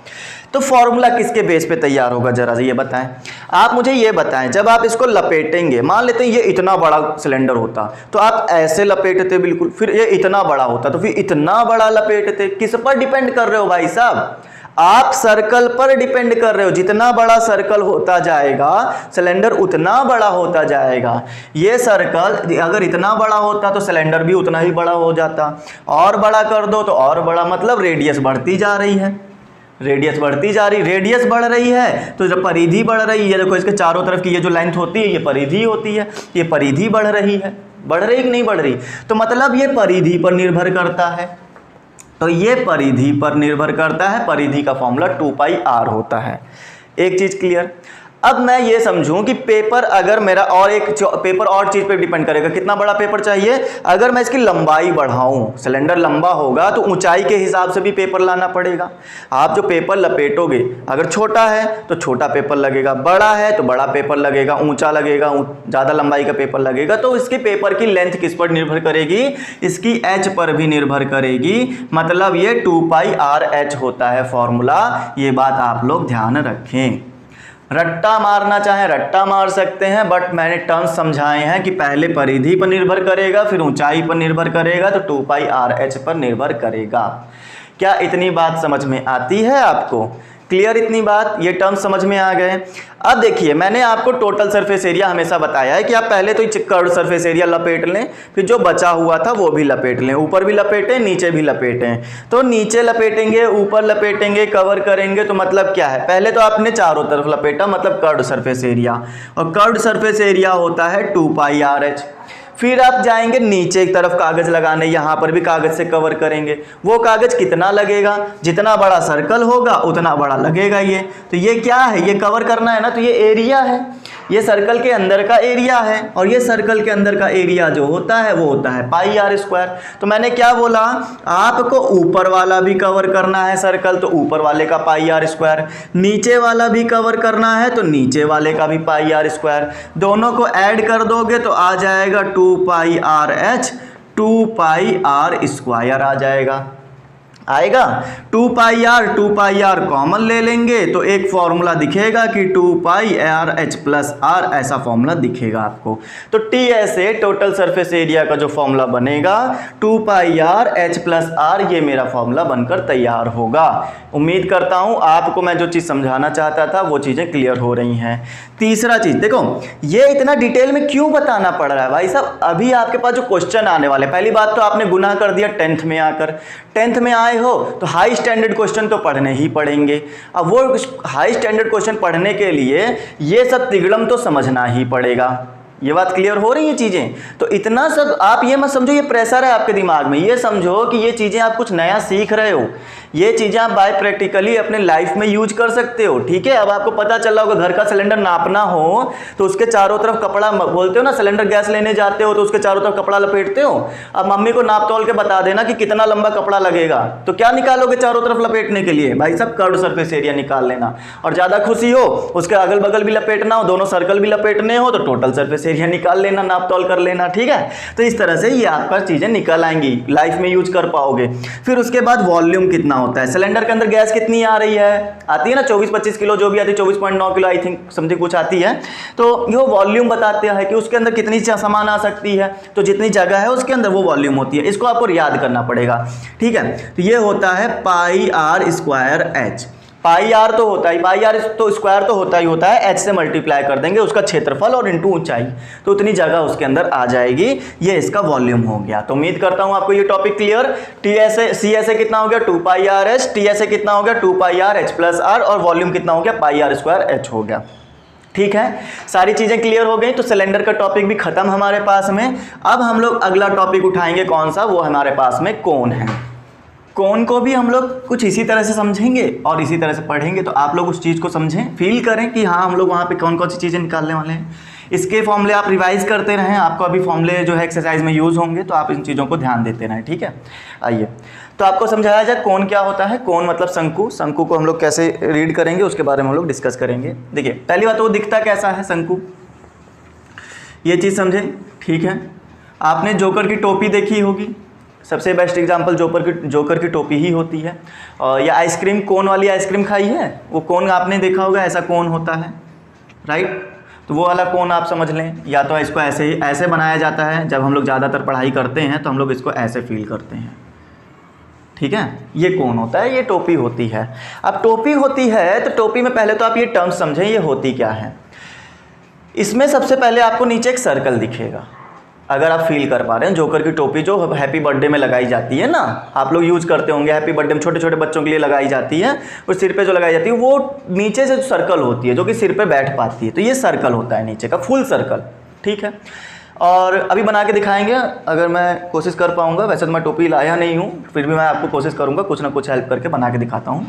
S1: तो फॉर्मूला किसके बेस पे तैयार होगा जरा ये बताएं। आप मुझे ये बताएं, जब आप इसको लपेटेंगे, मान लेते हैं ये इतना बड़ा सिलेंडर होता तो आप ऐसे लपेटते बिल्कुल, फिर ये इतना बड़ा होता तो फिर इतना बड़ा लपेटते। किस पर डिपेंड कर रहे हो भाई साहब? आप सर्कल पर डिपेंड कर रहे हो। जितना बड़ा सर्कल होता जाएगा सिलेंडर उतना बड़ा होता जाएगा। ये सर्कल अगर इतना बड़ा होता तो सिलेंडर भी उतना ही बड़ा हो जाता, और बड़ा कर दो तो और बड़ा, मतलब रेडियस बढ़ती जा रही है, रेडियस बढ़ती जा रही, रेडियस बढ़ रही है तो जब परिधि बढ़ रही है, देखो इसके चारों तरफ की ये जो लेंथ होती है ये परिधि होती है, ये परिधि बढ़ रही है, बढ़ रही कि नहीं बढ़ रही? तो मतलब ये परिधि पर निर्भर करता है, तो ये परिधि पर निर्भर करता है। परिधि का फॉर्मूला 2πr होता है। एक चीज क्लियर। अब मैं ये समझूं कि पेपर अगर मेरा और एक पेपर और चीज पे डिपेंड करेगा, कितना बड़ा पेपर चाहिए। अगर मैं इसकी लंबाई बढ़ाऊं, सिलेंडर लंबा होगा तो ऊंचाई के हिसाब से भी पेपर लाना पड़ेगा। आप जो पेपर लपेटोगे अगर छोटा है तो छोटा पेपर लगेगा, बड़ा है तो बड़ा पेपर लगेगा, ऊंचा लगेगा, ज़्यादा लंबाई का पेपर लगेगा। तो इसके पेपर की लेंथ किस पर निर्भर करेगी? इसकी एच पर भी निर्भर करेगी। मतलब ये 2πrh होता है फॉर्मूला। ये बात आप लोग ध्यान रखें। रट्टा मारना चाहे रट्टा मार सकते हैं, बट मैंने टर्म्स समझाए हैं कि पहले परिधि पर निर्भर करेगा, फिर ऊंचाई पर निर्भर करेगा, तो 2πrh पर निर्भर करेगा। क्या इतनी बात समझ में आती है आपको? क्लियर इतनी बात? ये टर्म्स समझ में आ गए। अब देखिए, मैंने आपको टोटल सरफेस एरिया हमेशा बताया है कि आप पहले तो कर्व्ड सरफेस एरिया लपेट लें, फिर जो बचा हुआ था वो भी लपेट लें, ऊपर भी लपेटें नीचे भी लपेटें। तो नीचे लपेटेंगे, ऊपर लपेटेंगे, कवर करेंगे, तो मतलब क्या है? पहले तो आपने चारों तरफ लपेटा, मतलब कर्व्ड सरफेस एरिया, और कर्व्ड सरफेस एरिया होता है 2πrh। फिर आप जाएंगे नीचे की तरफ कागज लगाने, यहां पर भी कागज से कवर करेंगे। वो कागज कितना लगेगा? जितना बड़ा सर्कल होगा उतना बड़ा लगेगा ये। तो ये क्या है? ये कवर करना है ना, तो ये एरिया है, ये सर्कल के अंदर का एरिया है, और ये सर्कल के अंदर का एरिया जो होता है वो होता है πr²। तो मैंने क्या बोला? आपको ऊपर वाला भी कवर करना है सर्कल, तो ऊपर वाले का πr², नीचे वाला भी कवर करना है तो नीचे वाले का भी πr²। दोनों को ऐड कर दोगे तो आ जाएगा 2πrh, 2πr² आ जाएगा, आएगा 2πr कॉमन ले लेंगे तो एक फॉर्मूला दिखेगा कि 2πrh प्लस r, ऐसा फॉर्मूला दिखेगा आपको। तो TSA टोटल सरफेस एरिया का जो फॉर्मूला बनेगा 2πrh प्लस r, ये मेरा फॉर्मूला बनकर तैयार होगा। उम्मीद करता हूं आपको मैं जो चीज़ समझाना चाहता था वो चीज़ें क्लियर हो रही हैं। तीसरा चीज़ देखो, ये इतना डिटेल में क्यों बताना पड़ रहा है भाई साहब? अभी आपके पास जो क्वेश्चन आने वाले, पहली बात तो आपने गुनाह कर दिया 10th में आकर। 10th में आए हो तो हाई स्टैंडर्ड क्वेश्चन तो पढ़ने ही पड़ेंगे। अब वो हाई स्टैंडर्ड क्वेश्चन पढ़ने के लिए ये सब तिगड़म तो समझना ही पड़ेगा। ये बात क्लियर हो रही है चीज़ें? तो इतना सब आप ये मत समझो ये प्रेशर है आपके दिमाग में, ये समझो कि ये चीज़ें आप कुछ नया सीख रहे हो। ये चीज़ें आप बाय प्रैक्टिकली अपने लाइफ में यूज कर सकते हो। ठीक है, अब आपको पता चला होगा घर का सिलेंडर नापना हो तो उसके चारों तरफ कपड़ा, बोलते हो ना सिलेंडर गैस लेने जाते हो तो उसके चारों तरफ कपड़ा लपेटते हो। अब मम्मी को नाप तोल के बता देना कि कितना लंबा कपड़ा लगेगा, तो क्या निकालोगे चारों तरफ लपेटने के लिए? भाई साहब कर्व्ड सरफेस एरिया निकाल लेना। और ज़्यादा खुशी हो उसके अगल बगल भी लपेटना हो, दोनों सर्कल भी लपेटने हो, तो टोटल सरफेस एरिया निकाल लेना, नाप तोल कर लेना। ठीक है, तो इस तरह से ये आपका चीज़ें निकल आएंगी, लाइफ में यूज कर पाओगे। फिर उसके बाद वॉल्यूम कितना होता है, सिलेंडर के अंदर गैस कितनी आ रही है, आती है ना 24-25 किलो, जो भी आती है 24.9 किलो आई थिंक समथिंग कुछ आती है। तो ये वॉल्यूम बताते हैं कि उसके अंदर कितनी सामान आ सकती है, तो जितनी जगह है उसके अंदर वो वॉल्यूम होती है। इसको आपको याद करना पड़ेगा। ठीक है, तो ये होता है πr²h। पाई आर तो होता ही, पाई आर तो स्क्वायर तो होता ही होता है, एच से मल्टीप्लाई कर देंगे उसका क्षेत्रफल और इंटू ऊंचाई, तो उतनी जगह उसके अंदर आ जाएगी। ये इसका वॉल्यूम हो गया। तो उम्मीद करता हूं आपको ये topic clear. T S A C S A कितना हो गया 2 pi r h, T S A कितना हो गया 2 pi r h plus r, और वॉल्यूम कितना हो गया पाई आर स्क्वायर एच हो गया। ठीक है, सारी चीजें क्लियर हो गई। तो सिलेंडर का टॉपिक भी खत्म हमारे पास में। अब हम लोग अगला टॉपिक उठाएंगे, कौन सा, वो हमारे पास में कोण है। कोण को भी हम लोग कुछ इसी तरह से समझेंगे और इसी तरह से पढ़ेंगे, तो आप लोग उस चीज़ को समझें, फील करें कि हाँ हम लोग वहाँ पे कौन कौन सी चीज़ें निकालने वाले हैं। इसके फॉर्मूले आप रिवाइज करते रहें, आपको अभी फॉर्मूले जो है एक्सरसाइज में यूज़ होंगे, तो आप इन चीज़ों को ध्यान देते रहें। ठीक है, आइए तो आपको समझाया जाए कोण क्या होता है। कोण मतलब शंकु। शंकु को हम लोग कैसे रीड करेंगे उसके बारे में हम लोग डिस्कस करेंगे। देखिए पहली बात, वो दिखता कैसा है शंकु, ये चीज़ समझें। ठीक है, आपने जोकर की टोपी देखी होगी, सबसे बेस्ट एग्जांपल जोकर की टोपी ही होती है। और या आइसक्रीम, कोन वाली आइसक्रीम खाई है, वो कोन आपने देखा होगा, ऐसा कोन होता है, राइट। तो वो वाला कोन आप समझ लें, या तो इसको ऐसे बनाया जाता है। जब हम लोग ज़्यादातर पढ़ाई करते हैं तो हम लोग इसको ऐसे फील करते हैं। ठीक है, ये कोन होता है, ये टोपी होती है। अब टोपी होती है तो टोपी में पहले तो आप ये टर्म्स समझें, ये होती क्या है। इसमें सबसे पहले आपको नीचे एक सर्कल दिखेगा, अगर आप फील कर पा रहे हैं। जोकर की टोपी जो हैप्पी बर्थडे में लगाई जाती है ना, आप लोग यूज़ करते होंगे, हैप्पी बर्थडे में छोटे छोटे बच्चों के लिए लगाई जाती है, वो सिर पे जो लगाई जाती है, वो नीचे से जो सर्कल होती है जो कि सिर पे बैठ पाती है, तो ये सर्कल होता है नीचे का, फुल सर्कल। ठीक है, और अभी बना के दिखाएंगे, अगर मैं कोशिश कर पाऊँगा। वैसे तो मैं टोपी लाया नहीं हूँ, फिर भी मैं आपको कोशिश करूँगा कुछ ना कुछ हेल्प करके बना के दिखाता हूँ।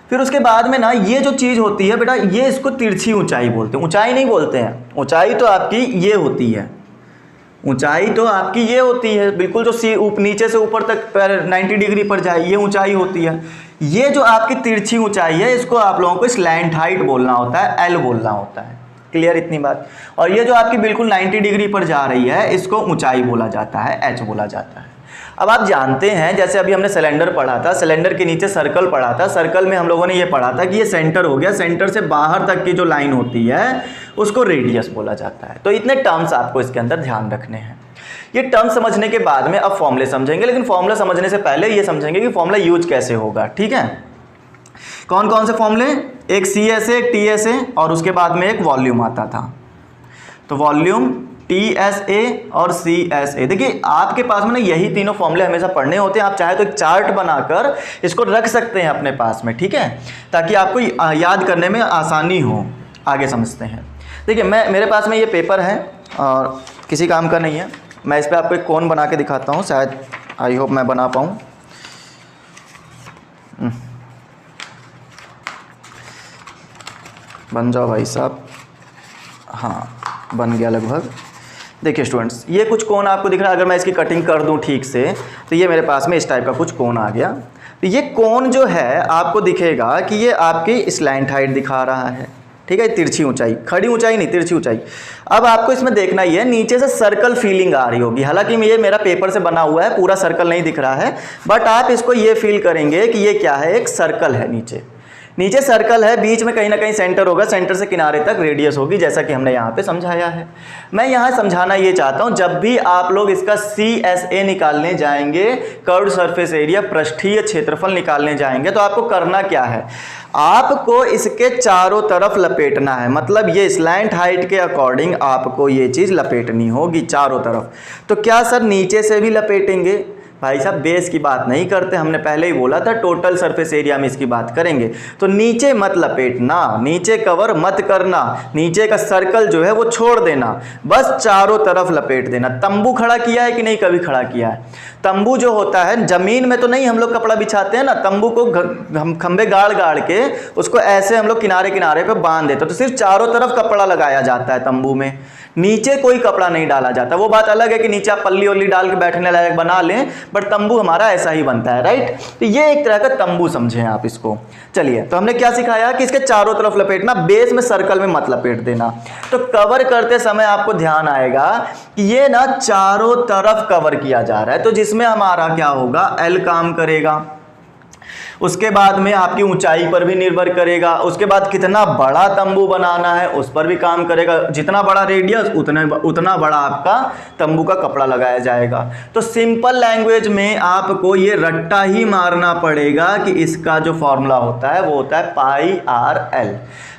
S1: फिर उसके बाद में ना ये जो चीज़ होती है बेटा, ये इसको तिरछी ऊंचाई बोलते हैं। ऊंचाई नहीं बोलते हैं, ऊंचाई तो आपकी ये होती है, ऊंचाई तो आपकी ये होती है, बिल्कुल जो नीचे से ऊपर तक 90 डिग्री पर जाए, ये ऊंचाई होती है। ये जो आपकी तिरछी ऊंचाई है, इसको आप लोगों को स्लैंट हाइट बोलना होता है, एल बोलना होता है। क्लियर इतनी बात। और ये जो आपकी बिल्कुल 90 डिग्री पर जा रही है, इसको ऊंचाई बोला जाता है, एच बोला जाता है। अब आप जानते हैं, जैसे अभी हमने सिलेंडर पढ़ा था, सिलेंडर के नीचे सर्कल पढ़ा था, सर्कल में हम लोगों ने ये पढ़ा था कि ये सेंटर हो गया, सेंटर से बाहर तक की जो लाइन होती है उसको रेडियस बोला जाता है। तो इतने टर्म्स आपको इसके अंदर ध्यान रखने हैं। ये टर्म समझने के बाद में अब फॉर्मूले समझेंगे, लेकिन फॉर्मूला समझने से पहले ये समझेंगे कि फॉर्मूला यूज कैसे होगा। ठीक है, कौन कौन से फॉर्मूले, एक C S A, T S A, और उसके बाद में एक वॉल्यूम आता था। तो वॉल्यूम, टी एस ए और सी एस ए। देखिए आपके पास में ना यही तीनों फॉर्मूले हमेशा पढ़ने होते हैं। आप चाहे तो एक चार्ट बनाकर इसको रख सकते हैं अपने पास में, ठीक है, ताकि आपको याद करने में आसानी हो। आगे समझते हैं। देखिए मेरे पास में ये पेपर है और किसी काम का नहीं है, मैं इस पर आपको एक कोन बना के दिखाता हूँ, शायद आई होप मैं बना पाऊँ। बन जाओ भाई साहब, हाँ बन गया लगभग। देखिए स्टूडेंट्स, ये कुछ कोण आपको दिख रहा है। अगर मैं इसकी कटिंग कर दूं ठीक से तो ये मेरे पास में इस टाइप का कुछ कोण आ गया। तो ये कोण जो है आपको दिखेगा कि ये आपकी स्लैंट हाइट दिखा रहा है। ठीक है, तिरछी ऊंचाई, खड़ी ऊंचाई नहीं, तिरछी ऊंचाई। अब आपको इसमें देखना ही है, नीचे से सर्कल फीलिंग आ रही होगी। हालांकि ये मेरा पेपर से बना हुआ है, पूरा सर्कल नहीं दिख रहा है, बट आप इसको ये फील करेंगे कि ये क्या है, एक सर्कल है। नीचे सर्कल है, बीच में कहीं ना कहीं सेंटर होगा, सेंटर से किनारे तक रेडियस होगी, जैसा कि हमने यहाँ पे समझाया है। मैं यहाँ समझाना ये चाहता हूँ, जब भी आप लोग इसका CSA निकालने जाएंगे, कर्व्ड सरफेस एरिया, पृष्ठीय क्षेत्रफल निकालने जाएंगे, तो आपको करना क्या है, आपको इसके चारों तरफ लपेटना है। मतलब ये स्लैंट हाइट के अकॉर्डिंग आपको ये चीज़ लपेटनी होगी चारों तरफ। तो क्या सर नीचे से भी लपेटेंगे? भाई साहब बेस की बात नहीं करते, हमने पहले ही बोला था टोटल सरफेस एरिया में इसकी बात करेंगे। तो नीचे मत लपेटना, नीचे कवर मत करना, नीचे का सर्कल जो है वो छोड़ देना, बस चारों तरफ लपेट देना। तंबू खड़ा किया है कि नहीं, कभी खड़ा किया है? तंबू जो होता है जमीन में तो नहीं हम लोग कपड़ा बिछाते हैं ना, तंबू को हम खंबे गाड़ के उसको ऐसे हम लोग किनारे किनारे पे बांध देते हैं। तो सिर्फ चारों तरफ कपड़ा लगाया जाता है तंबू में, नीचे कोई कपड़ा नहीं डाला जाता। वो बात अलग है कि नीचे आप पल्ली वल्ली डाल के बैठने लायक बना लें, बट तंबू हमारा ऐसा ही बनता है, राइट। तो ये एक तरह का तंबू समझें आप इसको। चलिए, तो हमने क्या सिखाया कि इसके चारों तरफ लपेटना, बेस में सर्कल में मत लपेट देना। तो कवर करते समय आपको ध्यान आएगा कि ये ना चारों तरफ कवर किया जा रहा है, तो जिसमें हमारा क्या होगा, एल काम करेगा। उसके बाद में आपकी ऊंचाई पर भी निर्भर करेगा, उसके बाद कितना बड़ा तंबू बनाना है उस पर भी काम करेगा, जितना बड़ा रेडियस उतना बड़ा आपका तंबू का कपड़ा लगाया जाएगा। तो सिंपल लैंग्वेज में आपको ये रट्टा ही मारना पड़ेगा कि इसका जो फॉर्मूला होता है वो होता है पाई आर एल,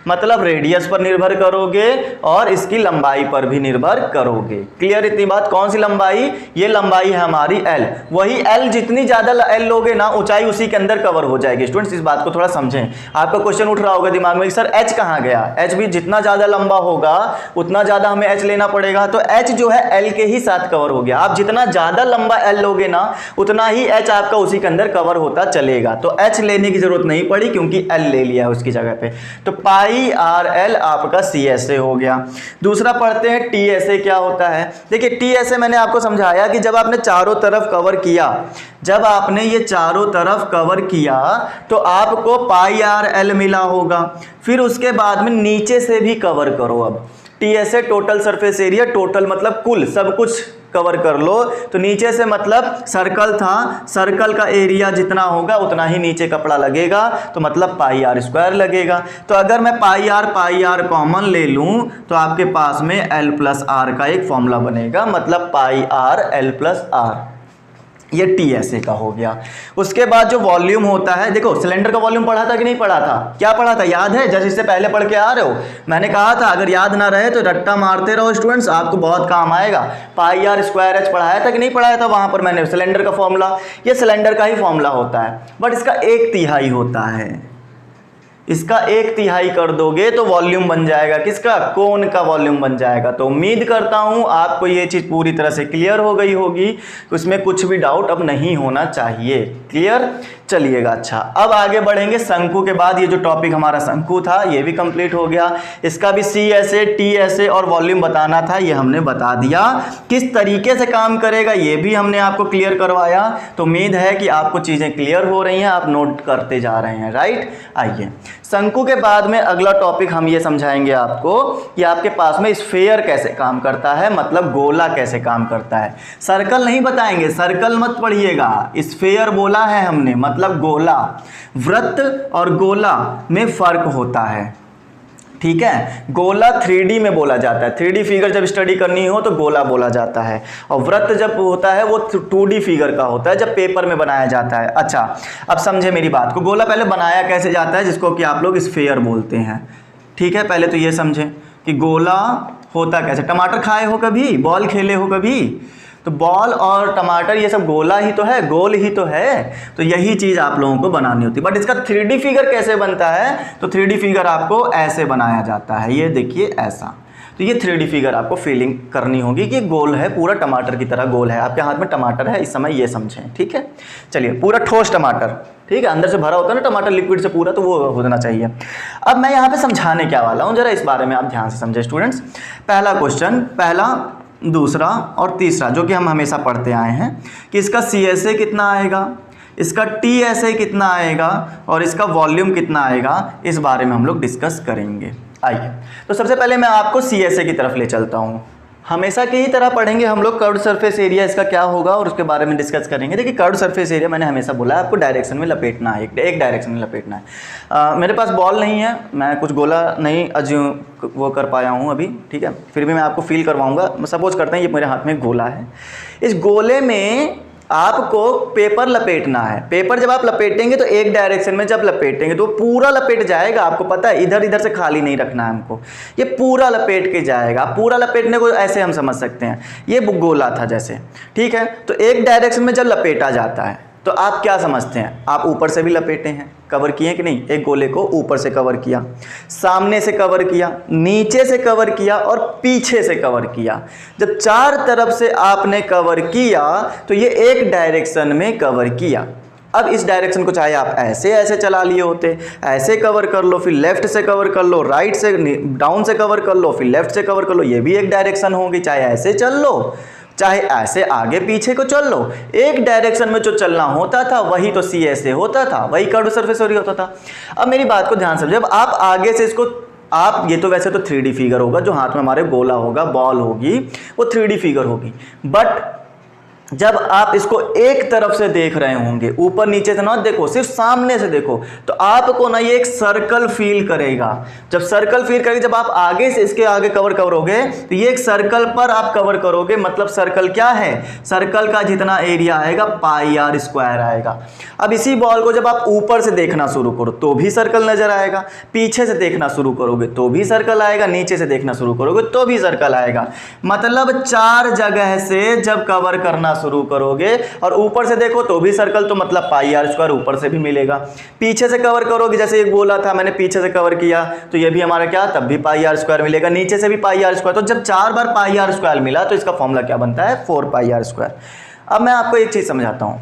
S1: मतलब रेडियस पर निर्भर करोगे और इसकी लंबाई पर भी निर्भर करोगे। क्लियर इतनी बात? कौन सी लंबाई? ये लंबाई है हमारी एल, वही एल जितनी ज्यादा एल लोगे ना ऊंचाई उसी के अंदर कवर हो जाएगी। स्टूडेंट्स इस बात को थोड़ा समझें, आपका क्वेश्चन उठ रहा होगा दिमाग में कि सर एच कहाँ गया? एच भी जितना ज्यादा लंबा होगा उतना ज्यादा हमें एच लेना पड़ेगा, तो एच जो है एल के ही साथ कवर हो गया। आप जितना ज्यादा लंबा एल लोगे ना उतना ही एच आपका उसी के अंदर कवर होता चलेगा, तो एच लेने की जरूरत नहीं पड़ी क्योंकि एल ले लिया है उसकी जगह पे। तो पाई आर एल आपका सी एस ए हो गया। दूसरा पढ़ते हैं टी एस ए क्या होता है। देखिए टी एस ए मैंने आपको समझाया कि जब आपने चारों तरफ कवर किया, जब आपने ये चारों तरफ कवर किया तो आपको पाई आर एल मिला होगा, फिर उसके बाद में नीचे से भी कवर करो। अब टी एस ए टोटल सरफेस एरिया, टोटल मतलब कुल सब कुछ कवर कर लो, तो नीचे से मतलब सर्कल था, सर्कल का एरिया जितना होगा उतना ही नीचे कपड़ा लगेगा, तो मतलब पाई आर स्क्वायर लगेगा। तो अगर मैं पाई आर कॉमन ले लूं तो आपके पास में एल प्लस आर का एक फॉर्मूला बनेगा, मतलब पाई आर एल प्लस आर, ये टी एस ए का हो गया। उसके बाद जो वॉल्यूम होता है, देखो सिलेंडर का वॉल्यूम पढ़ा था कि नहीं पढ़ा था? क्या पढ़ा था याद है? जैसे इससे पहले पढ़ के आ रहे हो, मैंने कहा था अगर याद ना रहे तो रट्टा मारते रहो स्टूडेंट्स, आपको बहुत काम आएगा। पाई आर स्क्वायर एच पढ़ाया था कि नहीं पढ़ाया था? वहां पर मैंने सिलेंडर का फॉर्मूला, ये सिलेंडर का ही फॉर्मूला होता है, बट इसका 1/3 होता है। इसका 1/3 कर दोगे तो वॉल्यूम बन जाएगा किसका? कोन का वॉल्यूम बन जाएगा। तो उम्मीद करता हूं आपको ये चीज पूरी तरह से क्लियर हो गई होगी, उसमें कुछ भी डाउट अब नहीं होना चाहिए। क्लियर? चलिएगा, अच्छा अब आगे बढ़ेंगे। शंकु के बाद ये जो टॉपिक हमारा शंकु था ये भी कंप्लीट हो गया। इसका भी C S A, T S A और वॉल्यूम बताना था, ये हमने बता दिया। किस तरीके से काम करेगा ये भी हमने आपको क्लियर करवाया। तो उम्मीद है कि आपको चीजें क्लियर हो रही हैं, आप नोट करते जा रहे हैं, राइट। आइए शंकु के बाद में अगला टॉपिक हम ये समझाएंगे आपको कि आपके पास में स्फेयर कैसे काम करता है, मतलब गोला कैसे काम करता है। सर्कल नहीं बताएंगे, सर्कल मत पढ़िएगा, स्फेयर बोला है हमने, मतलब गोला। वृत्त और गोला में फर्क होता है, ठीक है। गोला 3D में बोला जाता है, 3D फिगर जब स्टडी करनी हो तो गोला बोला जाता है, और वृत्त जब होता है वो 2D फिगर का होता है जब पेपर में बनाया जाता है। अच्छा अब समझे मेरी बात को, गोला पहले बनाया कैसे जाता है जिसको कि आप लोग स्फेयर बोलते हैं, ठीक है। पहले तो ये समझें कि गोला होता कैसे। टमाटर खाए हो कभी? बॉल खेले हो कभी? तो बॉल और टमाटर ये सब गोला ही तो है, गोल ही तो है। तो यही चीज़ आप लोगों को बनानी होती है। बट इसका 3D फिगर कैसे बनता है? तो 3D फिगर आपको ऐसे बनाया जाता है, ये देखिए ऐसा। तो ये 3D फिगर आपको फीलिंग करनी होगी कि गोल है, पूरा टमाटर की तरह गोल है। आपके हाथ में टमाटर है इस समय, ये समझें, ठीक है। चलिए पूरा ठोस टमाटर, ठीक है, अंदर से भरा होता है ना टमाटर लिक्विड से पूरा, तो वो होना चाहिए। अब मैं यहाँ पे समझाने क्या वाला हूँ, जरा इस बारे में आप ध्यान से समझें स्टूडेंट्स। पहला क्वेश्चन, पहला, दूसरा और तीसरा जो कि हम हमेशा पढ़ते आए हैं कि इसका सी एस ए कितना आएगा, इसका टी एस ए कितना आएगा और इसका वॉल्यूम कितना आएगा, इस बारे में हम लोग डिस्कस करेंगे। आइए तो सबसे पहले मैं आपको सी एस ए की तरफ ले चलता हूँ। हमेशा की ही तरह पढ़ेंगे हम लोग, कर्व्ड सरफेस एरिया इसका क्या होगा और उसके बारे में डिस्कस करेंगे। देखिए कर्व्ड सरफेस एरिया मैंने हमेशा बोला है आपको डायरेक्शन में लपेटना है, एक डायरेक्शन में लपेटना है। मेरे पास बॉल नहीं है, मैं कुछ गोला नहीं वो कर पाया हूँ अभी, ठीक है, फिर भी मैं आपको फील करवाऊँगा। सपोज करते हैं ये मेरे हाथ में गोला है, इस गोले में आपको पेपर लपेटना है। पेपर जब आप लपेटेंगे तो एक डायरेक्शन में जब लपेटेंगे तो पूरा लपेट जाएगा, आपको पता है, इधर इधर से खाली नहीं रखना है हमको, ये पूरा लपेट के जाएगा। पूरा लपेटने को ऐसे हम समझ सकते हैं, ये गोला था जैसे, ठीक है। तो एक डायरेक्शन में जब लपेटा जाता है तो आप क्या समझते हैं, आप ऊपर से भी लपेटे हैं, कवर किए कि नहीं, एक गोले को ऊपर से कवर किया, सामने से कवर किया, नीचे से कवर किया और पीछे से कवर किया। जब चार तरफ से आपने कवर किया तो ये एक डायरेक्शन में कवर किया। अब इस डायरेक्शन को चाहे आप ऐसे ऐसे चला लिए होते, ऐसे कवर कर लो, फिर लेफ्ट से कवर कर लो, राइट से डाउन से कवर कर लो, फिर लेफ्ट से कवर कर लो, ये भी एक डायरेक्शन होगी। चाहे ऐसे चल लो, चाहे ऐसे आगे पीछे को चल लो, एक डायरेक्शन में जो चलना होता था वही तो सी एस ए होता था, वही कर्व सरफेस एरिया होता था। अब मेरी बात को ध्यान से समझो, जब आप आगे से इसको आप, ये तो वैसे तो 3D फिगर होगा, जो हाथ में हमारे गोला होगा, बॉल होगी, वो 3D फिगर होगी। बट जब आप इसको एक तरफ से देख रहे होंगे, ऊपर नीचे से ना देखो, सिर्फ सामने से देखो, तो आपको ना ये एक सर्कल फील करेगा। जब सर्कल फील करेगा, जब आप आगे से इसके आगे कवर करोगे तो ये एक सर्कल पर आप कवर करोगे। मतलब सर्कल क्या है, सर्कल का जितना एरिया आएगा पाई आर स्क्वायर आएगा। अब इसी बॉल को जब आप ऊपर से देखना शुरू करो तो भी सर्कल नजर आएगा, पीछे से देखना शुरू करोगे तो भी सर्कल आएगा, नीचे से देखना शुरू करोगे तो भी सर्कल आएगा। मतलब 4 जगह से जब कवर करना शुरू करोगे और ऊपर से देखो तो भी सर्कल, तो मतलब पाई आर स्क्वायर ऊपर से भी मिलेगा। पीछे से कवर करोगे, जैसे एक बोला था मैंने, पीछे से कवर किया तो ये भी हमारा क्या, तब भी पाई आर स्क्वायर मिलेगा, नीचे से भी पाई आर स्क्वायर। तो जब 4 बार पाई आर स्क्वायर मिला तो इसका फॉर्मूला क्या बनता है, 4 पाई आर स्क्वायर। अब मैं आपको एक चीज समझाता हूं।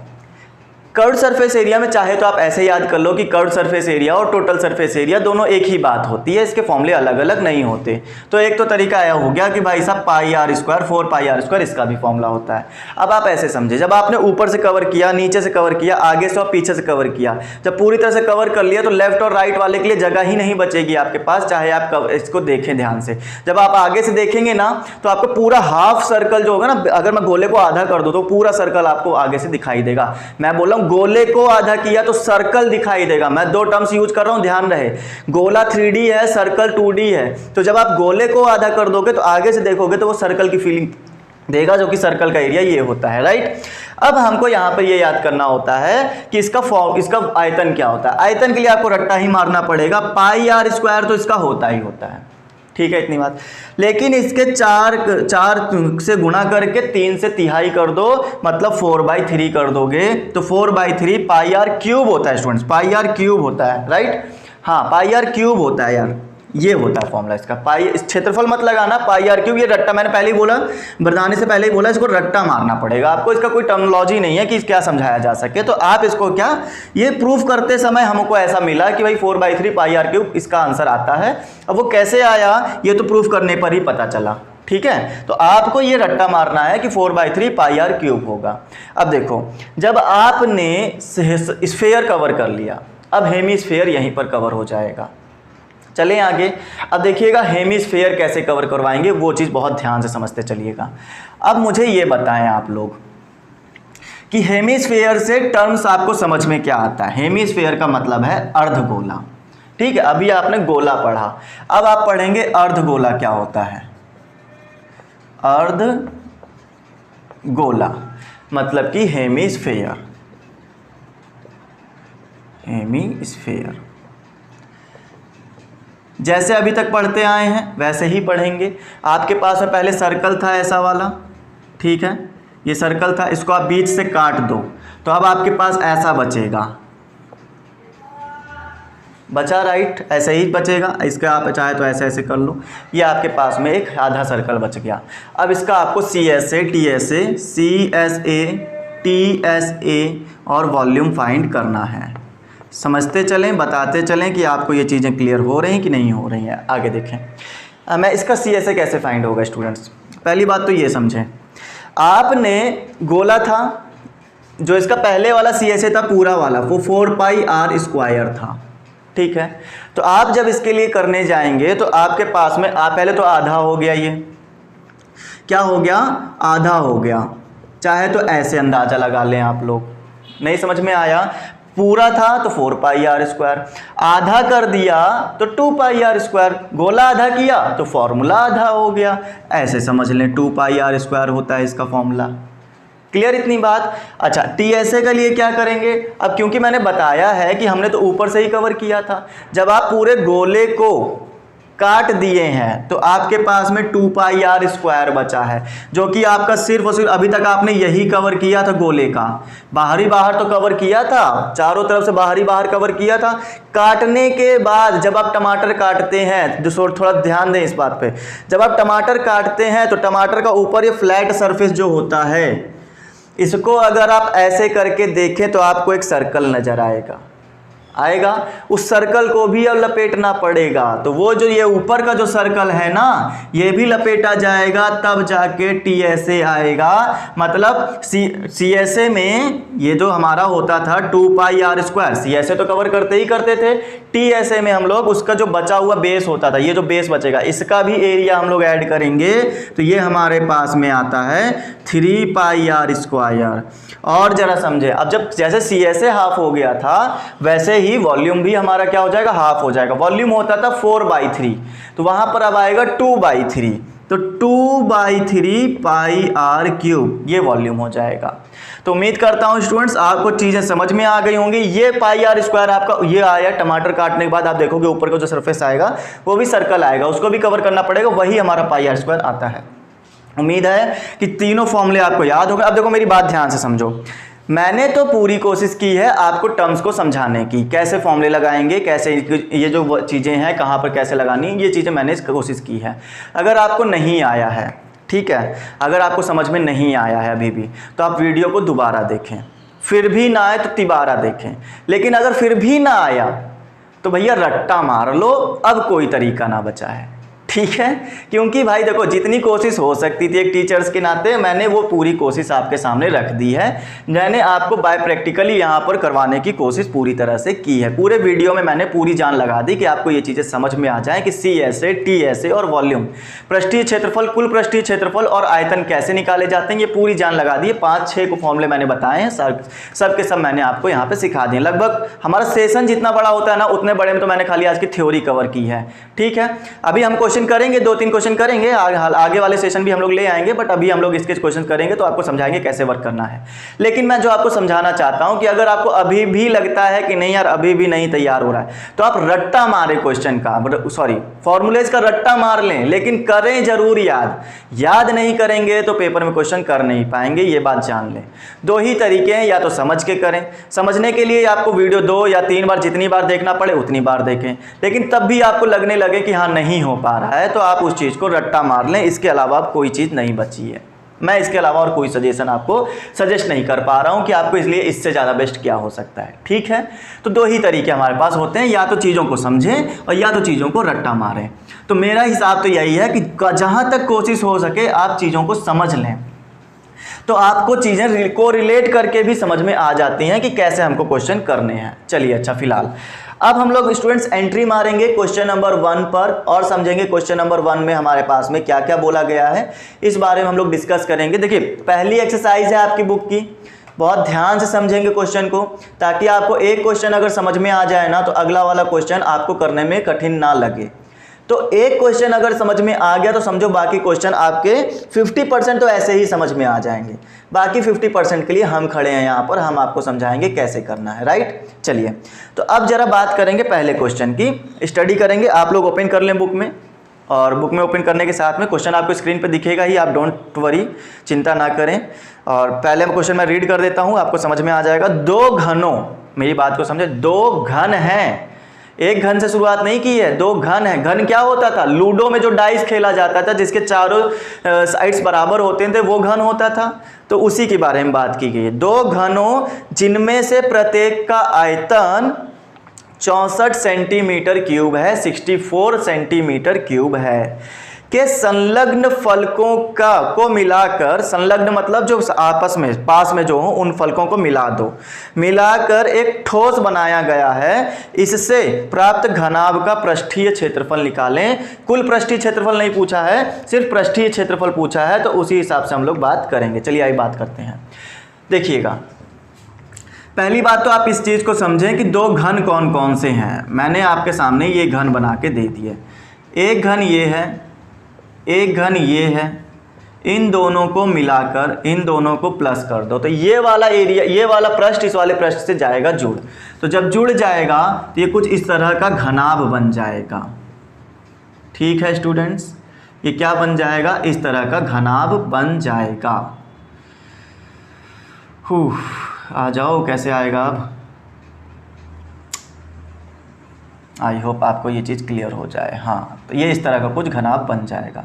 S1: कर्व्ड सरफेस एरिया में चाहे तो आप ऐसे याद कर लो कि कर्व्ड सरफेस एरिया और टोटल सरफेस एरिया दोनों एक ही बात होती है, इसके फॉर्मूले अलग अलग नहीं होते। तो एक तो तरीका आया हो गया कि भाई साहब pi r square 4 pi r square इसका भी फॉर्मूला होता है। अब आप ऐसे समझे, जब आपने ऊपर से कवर किया, नीचे से कवर किया, आगे से और पीछे से कवर किया, जब पूरी तरह से कवर कर लिया तो लेफ्ट और राइट वाले के लिए जगह ही नहीं बचेगी आपके पास, चाहे आप इसको देखें ध्यान से। जब आप आगे से देखेंगे ना तो आपको पूरा हाफ सर्कल जो होगा ना, अगर मैं गोले को आधा कर दूं तो पूरा सर्कल आपको आगे से दिखाई देगा। मैं बोल रहा हूं गोले को आधा किया तो सर्कल दिखाई देगा। मैं 2 टर्म्स यूज कर रहा हूं, ध्यान रहे। गोला 3D है, सर्कल 2D है। तो जब आप गोले को आधा कर दोगे तो आगे से देखोगे तो वो सर्कल की फीलिंग देगा, जो कि सर्कल का एरिया ये होता है, राइट। अब हमको यहां पर ये याद करना होता है कि इसका आयतन क्या होता है। आयतन के लिए आपको रट्टा ही मारना पड़ेगा, पाई आर स्क्वायर तो इसका होता ही होता है, ठीक है, इतनी बात। लेकिन इसके 4 से गुणा करके 3 से तिहाई कर दो, मतलब 4/3 कर दोगे तो 4/3 पाई आर क्यूब होता है स्टूडेंट्स, पाई आर क्यूब होता है, राइट। हाँ, पाई आर क्यूब होता है यार, ये होता है फॉर्मूला इसका। पाई, इस क्षेत्रफल मत लगाना, पाई आर क्यूब। ये रट्टा मैंने पहले ही बोला, बताने से पहले ही बोला, इसको रट्टा मारना पड़ेगा आपको। इसका कोई टर्मिनोलॉजी नहीं है कि क्या समझाया जा सके। तो आप इसको क्या, ये प्रूफ करते समय हमको ऐसा मिला कि भाई 4/3 पाई आर क्यूब इसका आंसर आता है। अब वो कैसे आया ये तो प्रूफ करने पर ही पता चला, ठीक है। तो आपको ये रट्टा मारना है कि 4/3 पाई आर क्यूब होगा। अब देखो, जब आपने स्फेयर कवर कर लिया, अब हेमिस्फेयर यहीं पर कवर हो जाएगा। चलें आगे। अब देखिएगा हेमिस्फेयर कैसे कवर करवाएंगे, वो चीज़ बहुत ध्यान से समझते चलिएगा। अब मुझे ये बताएं आप लोग कि हेमिस्फेयर से टर्म्स आपको समझ में क्या आता है। हेमिस्फेयर का मतलब है अर्धगोला, ठीक है। अभी आपने गोला पढ़ा, अब आप पढ़ेंगे अर्धगोला क्या होता है। अर्धगोला मतलब कि हेमिस्फेयर, हेमिस्फेयर जैसे अभी तक पढ़ते आए हैं वैसे ही पढ़ेंगे। आपके पास में पहले सर्कल था ऐसा वाला, ठीक है, ये सर्कल था, इसको आप बीच से काट दो तो अब आपके पास ऐसा बचेगा, बचा, राइट, ऐसे ही बचेगा। इसका आप चाहे तो ऐसे ऐसे कर लो, ये आपके पास में एक आधा सर्कल बच गया। अब इसका आपको CSA, TSA, CSA, TSA और वॉल्यूम फाइंड करना है। समझते चलें, बताते चलें कि आपको ये चीज़ें क्लियर हो रही हैं कि नहीं हो रही हैं। आगे देखें, मैं इसका CSA कैसे फाइंड होगा स्टूडेंट्स। पहली बात तो ये समझें, आपने गोला था, जो इसका पहले वाला CSA था पूरा वाला, वो 4 पाई आर स्क्वायर था, ठीक है। तो आप जब इसके लिए करने जाएंगे तो आपके पास में पहले तो आधा हो गया, ये क्या हो गया, आधा हो गया। चाहे तो ऐसे अंदाज़ा लगा लें आप लोग, नहीं समझ में आया, पूरा था तो 4 पाई आर स्क्वायर, आधा कर दिया तो 2 पाई आर स्क्वायर, गोला आधा किया तो फॉर्मूला आधा हो गया। ऐसे समझ लें 2 पाई आर स्क्वायर होता है इसका फॉर्मूला। क्लियर इतनी बात। अच्छा, TSA के लिए क्या करेंगे। अब क्योंकि मैंने बताया है कि हमने तो ऊपर से ही कवर किया था, जब आप पूरे गोले को काट दिए हैं तो आपके पास में 2 पाई आर स्क्वायर बचा है, जो कि आपका सिर्फ और सिर्फ अभी तक आपने यही कवर किया था गोले का। बाहरी बाहर तो कवर किया था, चारों तरफ से बाहरी बाहर कवर किया था। काटने के बाद जब आप टमाटर काटते हैं, जो थोड़ा ध्यान दें इस बात पे, जब आप टमाटर काटते हैं तो टमाटर का ऊपर ये फ्लैट सरफेस जो होता है, इसको अगर आप ऐसे करके देखें तो आपको एक सर्कल नजर आएगा, आएगा, उस सर्कल को भी अब लपेटना पड़ेगा। तो वो जो ये ऊपर का जो सर्कल है ना, ये भी लपेटा जाएगा, तब जाके TSA आएगा। मतलब CSA में ये जो हमारा होता था 2πr², CSA तो कवर करते ही करते थे, TSA में हम लोग उसका जो बचा हुआ बेस होता था, ये जो बेस बचेगा इसका भी एरिया हम लोग ऐड करेंगे, तो ये हमारे पास में आता है 3πr²। और जरा समझे, अब जब जैसे CSA हाफ हो गया था वैसे ही वॉल्यूम भी हमारा क्या हो जाएगा, हाफ हो जाएगा। वॉल्यूम होता था 4/3, तो वहां पर अब आएगा 2/3, तो 2/3πr³ ये वॉल्यूम हो जाएगा। तो उम्मीद करता हूं स्टूडेंट्स आपको चीजें समझ में आ गई होंगी। ये πr² आपका ये आया, टमाटर काटने के बाद आप देखोगे ऊपर का जो सरफेस आएगा वो भी सर्कल आएगा, उसको भी कवर करना पड़ेगा, वही हमारा πr² आता है। उम्मीद है कि तीनों फॉर्मूले आपको याद होंगे। अब देखो मेरी बात ध्यान से समझो, मैंने तो पूरी कोशिश की है आपको टर्म्स को समझाने की, कैसे फॉर्मूले लगाएंगे, कैसे ये जो चीज़ें हैं कहाँ पर कैसे लगानी, ये चीज़ें मैंने कोशिश की है। अगर आपको नहीं आया है, ठीक है, अगर आपको समझ में नहीं आया है अभी भी, तो आप वीडियो को दोबारा देखें, फिर भी ना आए तो तिबारा देखें। लेकिन अगर फिर भी ना आया तो भैया रट्टा मार लो, अब कोई तरीका ना बचा है, ठीक है। क्योंकि भाई देखो जितनी कोशिश हो सकती थी एक टीचर्स के नाते, मैंने वो पूरी कोशिश आपके सामने रख दी है। मैंने आपको बाय प्रैक्टिकली यहाँ पर करवाने की कोशिश पूरी तरह से की है। पूरे वीडियो में मैंने पूरी जान लगा दी कि आपको ये चीज़ें समझ में आ जाए कि CSA, TSA और वॉल्यूम, पृष्ठीय क्षेत्रफल, कुल पृष्ठीय क्षेत्रफल और आयतन कैसे निकाले जाते हैं, ये पूरी जान लगा दी है। 5-6 को फॉर्मूले मैंने बताए हैं, सब के सब मैंने आपको यहाँ पर सिखा दिए। लगभग हमारा सेशन जितना बड़ा होता है ना, उतने बड़े में तो मैंने खाली आज की थ्योरी कवर की है, ठीक है। अभी हम क्वेश्चन करेंगे, 2-3 क्वेश्चन करेंगे, आगे वाले सेशन भी हम लोग ले आएंगे, बट अभी हम लोग इसके क्वेश्चन करेंगे तो आपको समझाएंगे कैसे वर्क करना है। लेकिन मैं जो आपको समझाना चाहता हूं कि अगर आपको अभी भी लगता है कि नहीं यार अभी भी नहीं तैयार हो रहा है, तो आप रट्टा मारे क्वेश्चन का, सॉरी फॉर्मूलेज का रट्टा मार लें, लेकिन करें जरूर याद नहीं करेंगे तो पेपर में क्वेश्चन कर नहीं पाएंगे, ये बात जान लें। 2 ही तरीके हैं, या तो समझ के करें, समझने के लिए आपको वीडियो 2 या 3 बार, जितनी बार देखना पड़े उतनी बार देखें, लेकिन तब भी आपको लगने लगे कि हाँ नहीं हो पा रहा है तो आप उस चीज़ को रट्टा मार लें। इसके अलावा अब कोई चीज़ नहीं बची है। मैं इसके अलावा और कोई सजेशन आपको सजेस्ट नहीं कर पा रहा हूं कि आपको इसलिए इससे ज़्यादा बेस्ट क्या हो सकता है, ठीक है। तो 2 ही तरीके हमारे पास होते हैं, या तो चीज़ों को समझें और या तो चीज़ों को रट्टा मारें। तो मेरा हिसाब तो यही है कि जहाँ तक कोशिश हो सके आप चीज़ों को समझ लें, तो आपको चीज़ें को रिलेट करके भी समझ में आ जाती हैं कि कैसे हमको क्वेश्चन करने हैं। चलिए अच्छा, फिलहाल अब हम लोग स्टूडेंट्स एंट्री मारेंगे क्वेश्चन नंबर 1 पर और समझेंगे क्वेश्चन नंबर 1 में हमारे पास में क्या क्या बोला गया है, इस बारे में हम लोग डिस्कस करेंगे। देखिए पहली एक्सरसाइज है आपकी बुक की, बहुत ध्यान से समझेंगे क्वेश्चन को, ताकि आपको एक क्वेश्चन अगर समझ में आ जाए ना तो अगला वाला क्वेश्चन आपको करने में कठिन ना लगे। तो एक क्वेश्चन अगर समझ में आ गया तो समझो बाकी क्वेश्चन आपके 50% तो ऐसे ही समझ में आ जाएंगे, बाकी 50% के लिए हम खड़े हैं यहाँ पर, हम आपको समझाएंगे कैसे करना है, राइट। चलिए तो अब जरा बात करेंगे पहले क्वेश्चन की, स्टडी करेंगे। आप लोग ओपन कर लें बुक में, और बुक में ओपन करने के साथ में क्वेश्चन आपको स्क्रीन पर दिखेगा ही, आप डोंट वरी, चिंता ना करें। और पहले क्वेश्चन मैं रीड कर देता हूँ, आपको समझ में आ जाएगा। 2 घनों, मेरी बात को समझे, 2 घन हैं, एक घन से शुरुआत नहीं की है, 2 घन है। घन क्या होता था, लूडो में जो डाइस खेला जाता था जिसके चारों साइड्स बराबर होते थे वो घन होता था, तो उसी के बारे में बात की गई है। 2 घनों जिनमें से प्रत्येक का आयतन 64 सेंटीमीटर क्यूब है, 64 सेंटीमीटर क्यूब है, के संलग्न फलकों को मिलाकर, संलग्न मतलब जो आपस में पास में जो हो उन फलकों को मिला दो, मिलाकर एक ठोस बनाया गया है। इससे प्राप्त घनाभ का पृष्ठीय क्षेत्रफल निकालें। कुल पृष्ठीय क्षेत्रफल नहीं पूछा है, सिर्फ पृष्ठीय क्षेत्रफल पूछा है, तो उसी हिसाब से हम लोग बात करेंगे। चलिए आइए बात करते हैं। देखिएगा पहली बात तो आप इस चीज़ को समझें कि 2 घन कौन कौन से हैं। मैंने आपके सामने ये घन बना के दे दिए, एक घन ये है, एक घन ये है, इन दोनों को मिलाकर इन दोनों को प्लस कर दो, तो ये वाला एरिया, ये वाला पृष्ठ इस वाले पृष्ठ से जाएगा जुड़, तो जब जुड़ जाएगा तो ये कुछ इस तरह का घनाभ बन जाएगा। ठीक है स्टूडेंट्स, ये क्या बन जाएगा, इस तरह का घनाभ बन जाएगा। आ जाओ, कैसे आएगा अब, आई होप आपको ये चीज़ क्लियर हो जाए। हाँ, तो ये इस तरह का कुछ घनाभ बन जाएगा।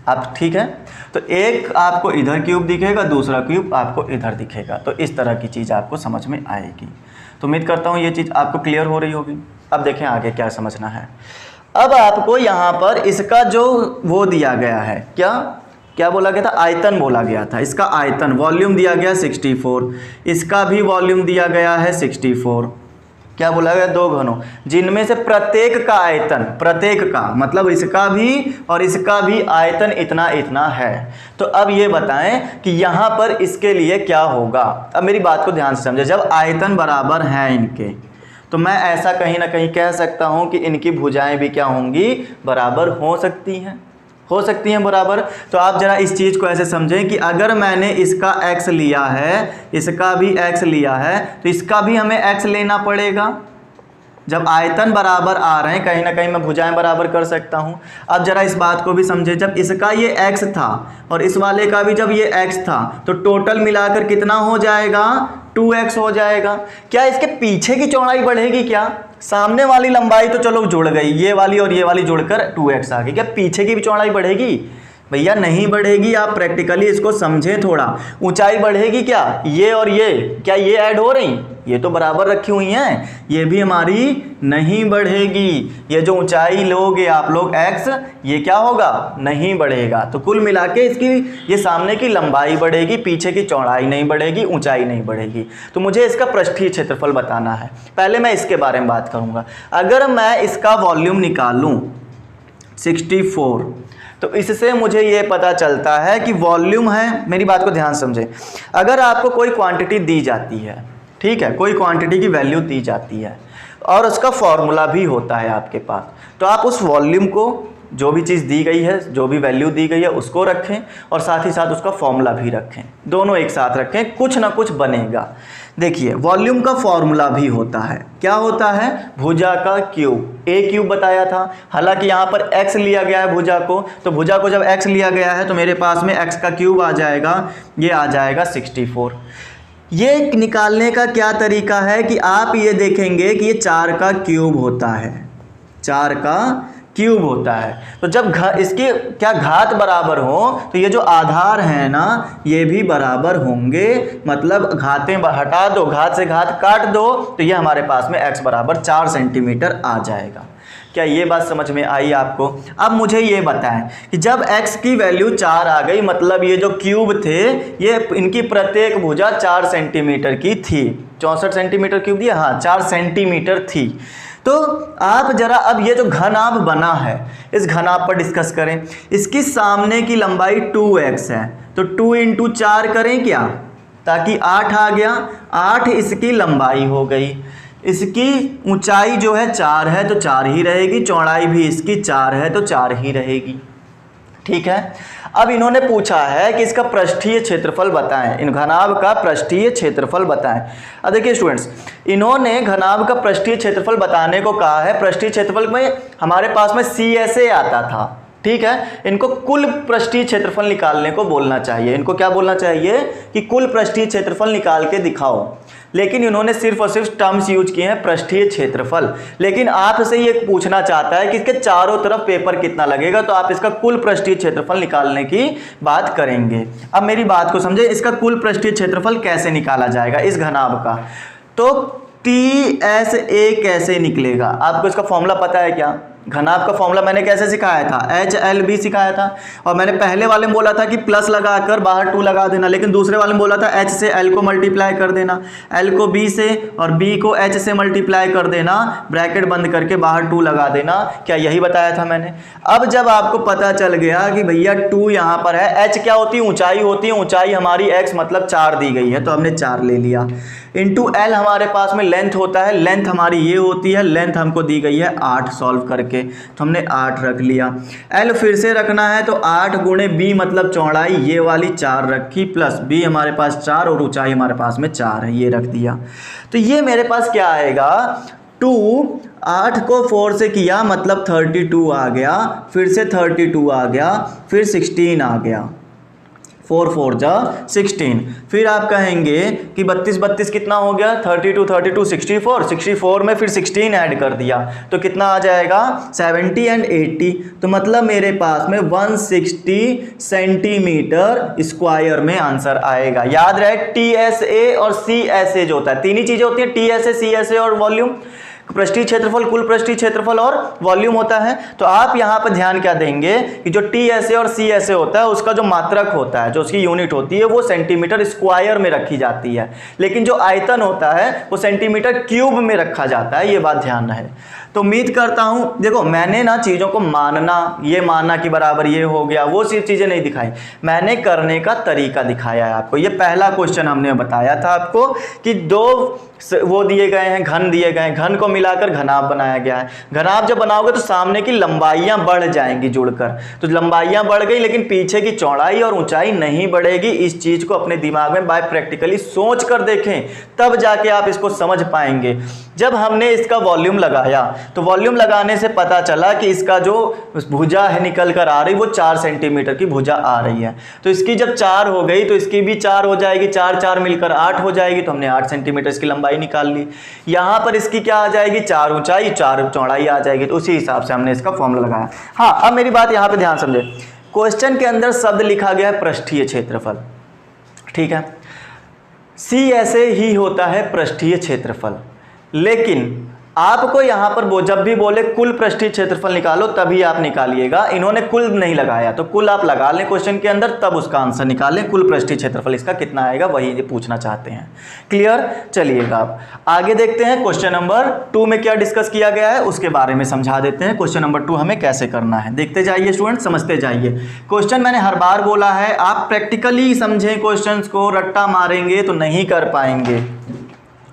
S1: आप ठीक है। तो एक आपको इधर क्यूब दिखेगा, दूसरा क्यूब आपको इधर दिखेगा, तो इस तरह की चीज़ आपको समझ में आएगी। तो उम्मीद करता हूँ ये चीज़ आपको क्लियर हो रही होगी। अब देखें आगे क्या समझना है। अब आपको यहाँ पर इसका जो वो दिया गया है, क्या क्या बोला गया था, आयतन बोला गया था। इसका आयतन वॉल्यूम दिया गया 64, इसका भी वॉल्यूम दिया गया है 64। क्या बोला गया, दो घनों जिनमें से प्रत्येक का आयतन, प्रत्येक का मतलब इसका भी और इसका भी आयतन इतना इतना है। तो अब ये बताएं कि यहाँ पर इसके लिए क्या होगा। अब मेरी बात को ध्यान से समझे, जब आयतन बराबर हैं इनके, तो मैं ऐसा कहीं ना कहीं कह सकता हूँ कि इनकी भुजाएं भी क्या होंगी, बराबर हो सकती हैं बराबर। तो आप जरा इस चीज़ को ऐसे समझें कि अगर मैंने इसका x लिया है, इसका भी x लिया है, तो इसका भी हमें x लेना पड़ेगा। जब आयतन बराबर आ रहे हैं, कहीं ना कहीं मैं भुजाएं बराबर कर सकता हूं। अब जरा इस बात को भी समझें, जब इसका ये x था और इस वाले का भी जब ये x था, तो टोटल मिलाकर कितना हो जाएगा, 2x हो जाएगा। क्या इसके पीछे की चौड़ाई बढ़ेगी क्या? सामने वाली लंबाई तो चलो जुड़ गई, ये वाली और ये वाली जुड़कर 2x आ गई। क्या पीछे की भी चौड़ाई बढ़ेगी? भैया नहीं बढ़ेगी। आप प्रैक्टिकली इसको समझें थोड़ा। ऊंचाई बढ़ेगी क्या? ये और ये, क्या ये ऐड हो रही? ये तो बराबर रखी हुई हैं, ये भी हमारी नहीं बढ़ेगी। ये जो ऊंचाई लोगे आप लोग x, ये क्या होगा, नहीं बढ़ेगा। तो कुल मिला के इसकी ये सामने की लंबाई बढ़ेगी, पीछे की चौड़ाई नहीं बढ़ेगी, ऊंचाई नहीं बढ़ेगी। तो मुझे इसका पृष्ठीय क्षेत्रफल बताना है। पहले मैं इसके बारे में बात करूंगा। अगर मैं इसका वॉल्यूम निकालूं 64, तो इससे मुझे ये पता चलता है कि वॉल्यूम है। मेरी बात को ध्यान समझें। अगर आपको कोई क्वांटिटी दी जाती है, ठीक है, कोई क्वांटिटी की वैल्यू दी जाती है और उसका फॉर्मूला भी होता है आपके पास, तो आप उस वॉल्यूम को, जो भी चीज़ दी गई है, जो भी वैल्यू दी गई है, उसको रखें और साथ ही साथ उसका फॉर्मूला भी रखें। दोनों एक साथ रखें, कुछ ना कुछ बनेगा। देखिए वॉल्यूम का फॉर्मूला भी होता है, क्या होता है, भुजा का क्यूब। ए क्यूब बताया था। हालांकि यहाँ पर x लिया गया है भुजा को, तो भुजा को जब x लिया गया है तो मेरे पास में x का क्यूब आ जाएगा, ये आ जाएगा 64। ये निकालने का क्या तरीका है कि आप ये देखेंगे कि ये 4 का क्यूब होता है, 4 का क्यूब होता है। तो जब इसके क्या घात बराबर हो, तो ये जो आधार है ना, ये भी बराबर होंगे। मतलब घातें हटा दो, घात से घात काट दो, तो ये हमारे पास में x बराबर 4 सेंटीमीटर आ जाएगा। क्या ये बात समझ में आई आपको? अब मुझे ये बताएं कि जब x की वैल्यू 4 आ गई, मतलब ये जो क्यूब थे, ये इनकी प्रत्येक भुजा 4 सेंटीमीटर की थी। 64 सेंटीमीटर क्यूब दिया, हाँ 4 सेंटीमीटर थी। तो आप जरा अब ये जो घनाभ बना है, इस घनाभ पर डिस्कस करें। इसकी सामने की लंबाई 2x है, तो 2 × 4 करें क्या, ताकि 8 आ गया। 8 इसकी लंबाई हो गई। इसकी ऊंचाई जो है 4 है, तो 4 ही रहेगी। चौड़ाई भी इसकी 4 है, तो 4 ही रहेगी। ठीक है। अब इन्होंने पूछा है कि इसका पृष्ठीय क्षेत्रफल बताएं, इन घनाभ का पृष्ठीय क्षेत्रफल बताएं। अब देखिए स्टूडेंट्स, इन्होंने घनाभ का पृष्ठीय क्षेत्रफल बताने को कहा है। पृष्ठीय क्षेत्रफल में हमारे पास में CSA आता था, ठीक है। इनको कुल पृष्ठीय क्षेत्रफल निकालने को बोलना चाहिए। इनको क्या बोलना चाहिए कि कुल पृष्ठीय क्षेत्रफल निकाल के दिखाओ। लेकिन इन्होंने सिर्फ और सिर्फ टर्म्स यूज किए हैं, पृष्ठीय क्षेत्रफल। लेकिन आपसे ये पूछना चाहता है कि इसके चारों तरफ पेपर कितना लगेगा, तो आप इसका कुल पृष्ठीय क्षेत्रफल निकालने की बात करेंगे। अब मेरी बात को समझे, इसका कुल पृष्ठीय क्षेत्रफल कैसे निकाला जाएगा इस घनाभ का। तो TSA कैसे निकलेगा? आपको इसका फॉर्मूला पता है क्या? घनाभ का फॉर्मूला मैंने कैसे सिखाया था, HLB सिखाया था। और मैंने पहले वाले में बोला था कि प्लस लगाकर बाहर 2 लगा देना, लेकिन दूसरे वाले में बोला था H से L को मल्टीप्लाई कर देना, L को B से और B को H से मल्टीप्लाई कर देना, ब्रैकेट बंद करके बाहर 2 लगा देना। क्या यही बताया था मैंने? अब जब आपको पता चल गया कि भैया 2 यहाँ पर है, H क्या होती है, ऊंचाई होती है। ऊंचाई हमारी x मतलब 4 दी गई है, तो हमने 4 ले लिया। इंटू L हमारे पास में लेंथ होता है, लेंथ हमारी ये होती है, लेंथ हमको दी गई है 8 सॉल्व करके, तो हमने 8 रख लिया। L फिर से रखना है, तो 8 × B मतलब चौड़ाई ये वाली 4 रखी, प्लस B हमारे पास 4 और ऊंचाई हमारे पास में 4 है, ये रख दिया। तो ये मेरे पास क्या आएगा, 2, 8 को 4 से किया मतलब 32 आ गया, फिर से 32 आ गया, फिर 16 आ गया, 4 4 जा 16। फिर आप कहेंगे कि 32 32 कितना हो गया, 32 32 64, 64 में फिर 16 ऐड कर दिया तो कितना आ जाएगा 70 एंड 80। तो मतलब मेरे पास में 160 सेंटीमीटर स्क्वायर में आंसर आएगा। याद रहे TSA और CSA जो होता है, तीन ही चीजें होती हैं, TSA CSA और वॉल्यूम, पृष्ठीय क्षेत्रफल, कुल पृष्ठीय क्षेत्रफल और वॉल्यूम होता है। तो आप यहां पर ध्यान क्या देंगे कि जो TSA और CSA होता है उसका जो मात्रक होता है, जो उसकी यूनिट होती है वो सेंटीमीटर स्क्वायर में रखी जाती है, लेकिन जो आयतन होता है वो सेंटीमीटर क्यूब में रखा जाता है, ये बात ध्यान रहे। तो उम्मीद करता हूं, देखो मैंने ना चीजों को मानना, ये मानना कि बराबर ये हो गया वो सिर्फ चीजें नहीं दिखाई, मैंने करने का तरीका दिखाया है आपको। ये पहला क्वेश्चन हमने बताया था आपको कि दो वो दिए गए हैं, घन दिए गए हैं, घन को मिलाकर घनाभ बनाया गया है। घनाभ जब बनाओगे तो सामने की लंबाइयां बढ़ जाएंगी जुड़कर, तो लंबाइयां बढ़ गई लेकिन पीछे की चौड़ाई और ऊंचाई नहीं बढ़ेगी। इस चीज को अपने दिमाग में बाय प्रैक्टिकली सोच कर देखें, तब जाके आप इसको समझ पाएंगे। जब हमने इसका वॉल्यूम लगाया तो वॉल्यूम लगाने से पता चला कि इसका जो भुजा है निकल कर आ रही वो 4 सेंटीमीटर की भुजा आ रही है। तो इसकी जब 4 हो गई तो इसकी भी 4 हो जाएगी, 4 4 मिलकर 8 हो जाएगी, तो हमने 8 सेंटीमीटर इसकी लंबाई निकाल ली। यहाँ पर इसकी क्या आ जाएगी, 4 ऊंचाई 4 चौड़ाई आ जाएगी, तो उसी हिसाब से हमने इसका फॉर्मूला लगाया। हाँ, अब मेरी बात यहाँ पे ध्यान समझे, क्वेश्चन के अंदर शब्द लिखा गया है पृष्ठीय क्षेत्रफल, ठीक है, CSA ही होता है पृष्ठीय क्षेत्रफल, लेकिन आपको यहां पर वो जब भी बोले कुल पृष्ठीय क्षेत्रफल निकालो तभी आप निकालिएगा। इन्होंने कुल नहीं लगाया तो कुल आप लगा लें क्वेश्चन के अंदर, तब उसका आंसर निकालें। कुल पृष्ठीय क्षेत्रफल इसका कितना आएगा वही ये पूछना चाहते हैं। क्लियर? चलिएगा आप आगे देखते हैं। क्वेश्चन नंबर 2 में क्या डिस्कस किया गया है उसके बारे में समझा देते हैं। क्वेश्चन नंबर 2 हमें कैसे करना है देखते जाइए स्टूडेंट, समझते जाइए। क्वेश्चन मैंने हर बार बोला है, आप प्रैक्टिकली समझें क्वेश्चन को, रट्टा मारेंगे तो नहीं कर पाएंगे।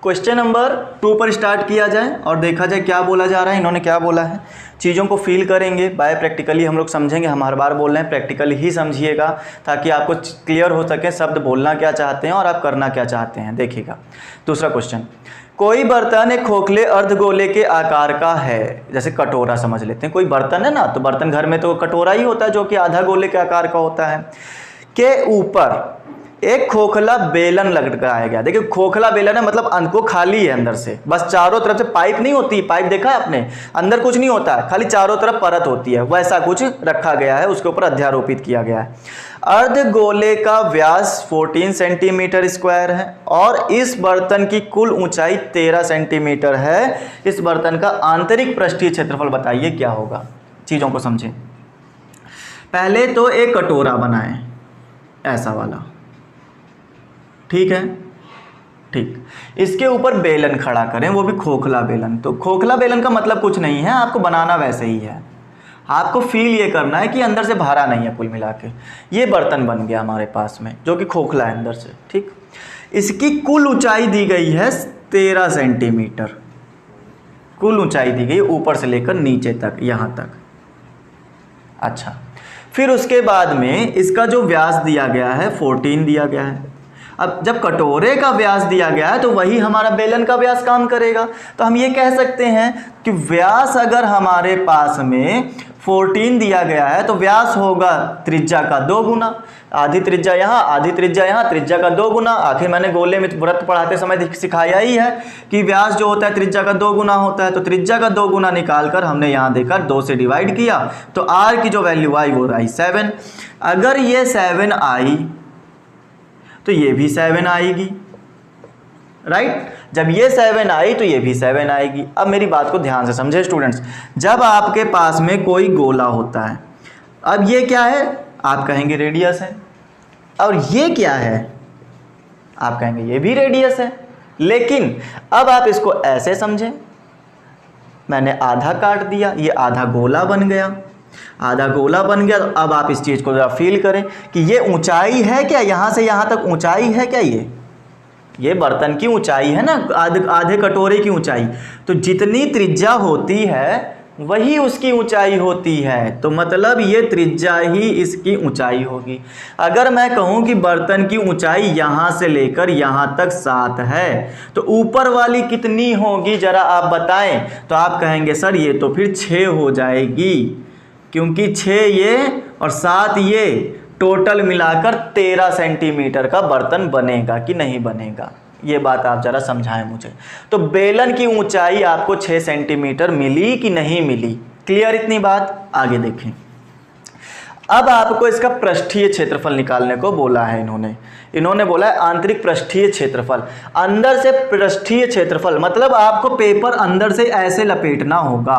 S1: क्वेश्चन नंबर 2 पर स्टार्ट किया जाए और देखा जाए क्या बोला जा रहा है, इन्होंने क्या बोला है। चीज़ों को फील करेंगे, बाय प्रैक्टिकली हम लोग समझेंगे। हम हर बार बोल रहे हैं प्रैक्टिकली ही समझिएगा ताकि आपको क्लियर हो सके शब्द बोलना क्या चाहते हैं और आप करना क्या चाहते हैं। देखिएगा दूसरा क्वेश्चन, कोई बर्तन एक खोखले अर्धगोले के आकार का है, जैसे कटोरा समझ लेते हैं। कोई बर्तन है ना, तो बर्तन घर में तो कटोरा ही होता है जो कि आधा गोले के आकार का होता है, के ऊपर एक खोखला बेलन लगाया गया। देखिए खोखला बेलन है मतलब वो खाली है अंदर से, बस चारों तरफ से पाइप नहीं होती, पाइप देखा है आपने, अंदर कुछ नहीं होता है, खाली चारों तरफ परत होती है, वैसा कुछ रखा गया है, उसके ऊपर अध्यारोपित किया गया है। अर्धगोले का व्यास 14 सेंटीमीटर स्क्वायर है और इस बर्तन की कुल ऊंचाई 13 सेंटीमीटर है। इस बर्तन का आंतरिक पृष्ठीय क्षेत्रफल बताइए क्या होगा। चीजों को समझें। पहले तो एक कटोरा बनाएं ऐसा वाला, ठीक है, ठीक, इसके ऊपर बेलन खड़ा करें, वो भी खोखला बेलन। तो खोखला बेलन का मतलब कुछ नहीं है, आपको बनाना वैसे ही है, आपको फील ये करना है कि अंदर से भरा नहीं है। कुल मिला के ये बर्तन बन गया हमारे पास में जो कि खोखला है अंदर से, ठीक। इसकी कुल ऊंचाई दी गई है 13 सेंटीमीटर, कुल ऊंचाई दी गई ऊपर से लेकर नीचे तक, यहां तक। अच्छा, फिर उसके बाद में इसका जो व्यास दिया गया है 14 दिया गया है। अब जब कटोरे का व्यास दिया गया है तो वही हमारा बेलन का व्यास काम करेगा। तो हम ये कह सकते हैं कि व्यास अगर हमारे पास में 14 दिया गया है तो व्यास होगा त्रिज्या का 2 गुना, आधी त्रिज्या यहाँ आधी त्रिज्या यहाँ, त्रिज्या का 2 गुना। आखिर मैंने गोले में व्रत पढ़ाते समय सिखाया ही है कि व्यास जो होता है त्रिज्या का 2 गुना होता है। तो त्रिज्या का 2 गुना निकाल कर हमने यहाँ देखा 2 से डिवाइड किया तो r की जो वैल्यू आई वो आई 7। अगर ये 7 आई तो ये भी 7 आएगी, राइट। जब ये 7 आई तो ये भी 7 आएगी। अब मेरी बात को ध्यान से समझे स्टूडेंट्स, जब आपके पास में कोई गोला होता है, अब ये क्या है आप कहेंगे रेडियस है, और ये क्या है आप कहेंगे ये भी रेडियस है। लेकिन अब आप इसको ऐसे समझें, मैंने आधा काट दिया, ये आधा गोला बन गया, आधा गोला बन गया। तो अब आप इस चीज को जरा फील करें कि ये ऊंचाई है क्या, यहां से यहां तक ऊंचाई है क्या, ये बर्तन की ऊंचाई है ना, आधे कटोरे की ऊंचाई। तो जितनी त्रिज्या होती है वही उसकी ऊंचाई होती है, तो मतलब ये त्रिज्या ही इसकी ऊंचाई होगी। अगर मैं कहूं कि बर्तन की ऊंचाई यहां से लेकर यहां तक 7 है तो ऊपर वाली कितनी होगी जरा आप बताएं। तो आप कहेंगे सर ये तो फिर 6 हो जाएगी, क्योंकि 6 ये और 7 ये, टोटल मिलाकर 13 सेंटीमीटर का बर्तन बनेगा कि नहीं बनेगा, ये बात आप जरा समझाएं मुझे। तो बेलन की ऊंचाई आपको 6 सेंटीमीटर मिली कि नहीं मिली, क्लियर इतनी बात। आगे देखें, अब आपको इसका पृष्ठीय क्षेत्रफल निकालने को बोला है इन्होंने बोला है आंतरिक पृष्ठीय क्षेत्रफल। अंदर से पृष्ठीय क्षेत्रफल मतलब आपको पेपर अंदर से ऐसे लपेटना होगा,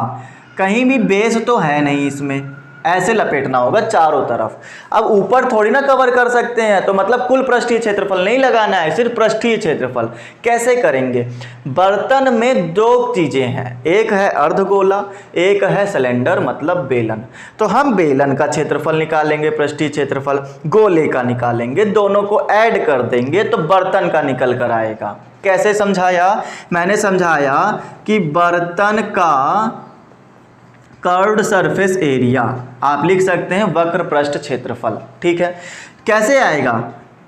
S1: कहीं भी बेस तो है नहीं इसमें, ऐसे लपेटना होगा चारों तरफ। अब ऊपर थोड़ी ना कवर कर सकते हैं, तो मतलब कुल पृष्ठीय क्षेत्रफल नहीं लगाना है, सिर्फ पृष्ठीय क्षेत्रफल। कैसे करेंगे, बर्तन में दो चीजें हैं, एक है अर्धगोला, एक है सिलेंडर मतलब बेलन। तो हम बेलन का क्षेत्रफल निकालेंगे, पृष्ठीय क्षेत्रफल गोले का निकालेंगे, दोनों को ऐड कर देंगे तो बर्तन का निकल कर आएगा। कैसे समझाया, मैंने समझाया कि बर्तन का कर्व्ड सरफेस एरिया आप लिख सकते हैं वक्र पृष्ठ क्षेत्रफल, ठीक है। कैसे आएगा,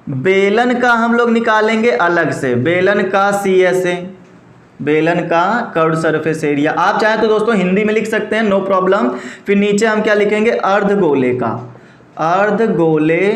S1: बेलन का हम लोग निकालेंगे अलग से, बेलन का CSA, बेलन का कर्व्ड सरफेस एरिया। आप चाहें तो दोस्तों हिंदी में लिख सकते हैं, नो प्रॉब्लम। फिर नीचे हम क्या लिखेंगे, अर्धगोले का, अर्धगोले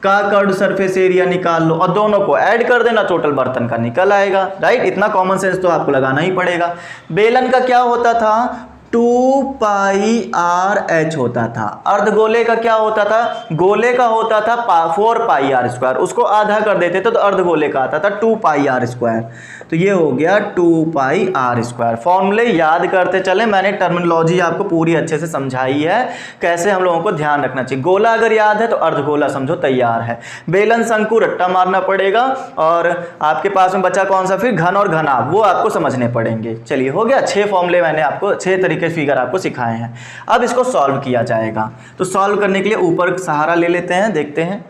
S1: का कर्व्ड सरफेस एरिया निकाल लो और दोनों को ऐड कर देना, टोटल बर्तन का निकल आएगा, राइट। इतना कॉमन सेंस तो आपको लगाना ही पड़ेगा। बेलन का क्या होता था, 2πr/h होता था। अर्धगोले का क्या होता था, गोले का होता था 4πr², उसको आधा कर देते तो अर्धगोले का आता था 2πr²। तो ये हो गया 2πr²। फॉर्मूले याद करते चले, मैंने टर्मिनोलॉजी आपको पूरी अच्छे से समझाई है, कैसे हम लोगों को ध्यान रखना चाहिए। गोला अगर याद है तो अर्धगोला समझो तैयार है। बेलन शंकु रट्टा मारना पड़ेगा, और आपके पास में बचा कौन सा, फिर घन और घनाभ, वो आपको समझने पड़ेंगे। चलिए हो गया, 6 फॉर्मूले मैंने आपको 6 तरीके फिगर आपको सिखाए हैं। अब इसको सॉल्व किया जाएगा, तो सॉल्व करने के लिए ऊपर सहारा ले लेते हैं, देखते हैं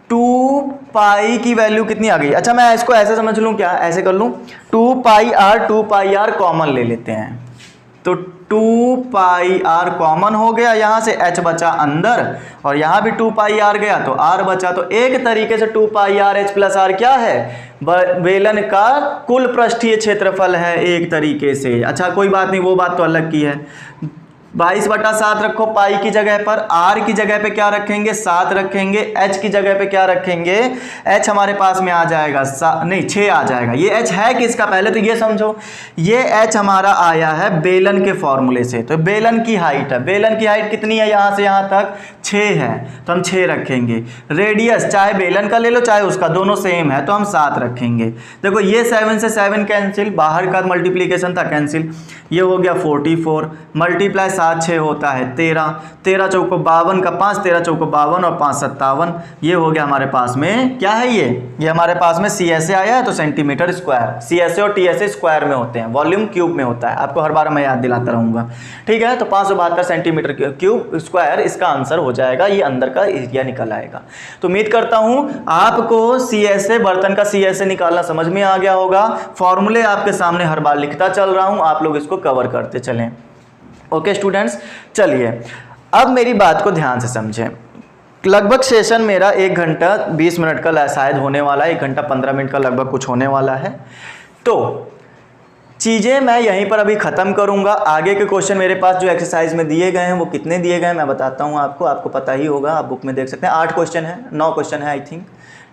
S1: 2π की वैल्यू कितनी आ गई। अच्छा मैं इसको ऐसे समझ लूं क्या, ऐसे कर लूं, 2πr कॉमन ले लेते हैं, तो 2πr कॉमन हो गया, यहां से h बचा अंदर और यहां भी 2πr गया तो r बचा। तो एक तरीके से 2πr/h + r क्या है, बेलन का कुल पृष्ठीय क्षेत्रफल है एक तरीके से। अच्छा कोई बात नहीं, वो बात तो अलग की है। 22/7 रखो पाई की जगह पर, r की जगह पे क्या रखेंगे 7 रखेंगे, h की जगह पे क्या रखेंगे, h हमारे पास में आ जाएगा 6 आ जाएगा। ये h है किसका, पहले तो ये समझो, ये h हमारा आया है बेलन के फॉर्मूले से। तो बेलन की हाइट है, बेलन की हाइट कितनी है, यहाँ से यहाँ तक 6 है, तो हम 6 रखेंगे। रेडियस चाहे बेलन का ले लो चाहे उसका, दोनों सेम है तो हम 7 रखेंगे। देखो ये 7 से 7 कैंसिल, बाहर का मल्टीप्लीकेशन था कैंसिल, ये हो गया 44 मल्टीप्लाई 7 6 होता है 13, 13 चौको 52 का 5, 13 चौको 52 और 5 57, ये हो गया हमारे पास में क्या है, ये हमारे पास में CSA आया है तो सेंटीमीटर स्क्वायर। CSA और TSA स्क्वायर में होते हैं, वॉल्यूम क्यूब में होता है, आपको हर बार मैं याद दिलाता रहूंगा, ठीक है। तो 572 सेंटीमीटर क्यूब स्क्वायर इसका आंसर हो जाएगा, ये अंदर का एरिया निकल आएगा। तो उम्मीद करता हूं आपको CSA, बर्तन का CSA निकालना समझ में आ गया होगा। फॉर्मूले आपके सामने हर बार लिखता चल रहा हूं, आप लोग इसको कवर करते चलें। ओके स्टूडेंट्स, चलिए अब मेरी बात को ध्यान से समझें। लगभग सेशन मेरा 1 घंटा 20 मिनट का शायद होने वाला है, 1 घंटा 15 मिनट का लगभग कुछ होने वाला है। तो चीज़ें मैं यहीं पर अभी ख़त्म करूंगा। आगे के क्वेश्चन मेरे पास जो एक्सरसाइज में दिए गए हैं वो कितने दिए गए हैं मैं बताता हूं आपको पता ही होगा, आप बुक में देख सकते हैं। 8 क्वेश्चन है, 9 क्वेश्चन है आई थिंक,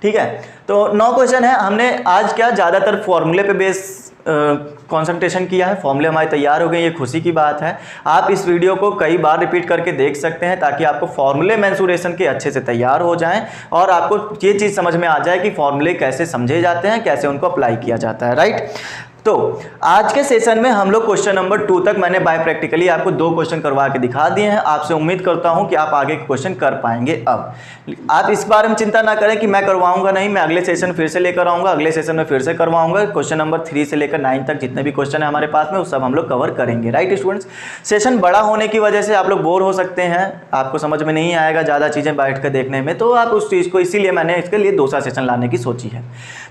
S1: ठीक है। तो 9 क्वेश्चन है, हमने आज क्या ज़्यादातर फॉर्मूले पे बेस कंसंट्रेशन किया है, फॉर्मूले हमारे तैयार हो गए, ये खुशी की बात है। आप इस वीडियो को कई बार रिपीट करके देख सकते हैं ताकि आपको फॉर्मूले मेंसुरेशन के अच्छे से तैयार हो जाएं और आपको ये चीज़ समझ में आ जाए कि फॉर्मूले कैसे समझे जाते हैं, कैसे उनको अप्लाई किया जाता है, राइट। तो आज के सेशन में हम लोग क्वेश्चन नंबर 2 तक मैंने बाय प्रैक्टिकली आपको 2 क्वेश्चन करवा के दिखा दिए हैं। आपसे उम्मीद करता हूं कि आप आगे के क्वेश्चन कर पाएंगे। अब आप इस बारे में चिंता ना करें कि मैं करवाऊंगा नहीं, मैं अगले सेशन फिर से लेकर आऊंगा, अगले सेशन में फिर से करवाऊंगा। क्वेश्चन नंबर 3 से लेकर 9 तक जितने भी क्वेश्चन है हमारे पास में वो सब हम लोग कवर करेंगे, राइट स्टूडेंट्स। सेशन बड़ा होने की वजह से आप लोग बोर हो सकते हैं, आपको समझ में नहीं आएगा ज़्यादा चीज़ें बैठ कर देखने में, तो आप उस चीज़ को, इसीलिए मैंने इसके लिए दूसरा सेशन लाने की सोची है।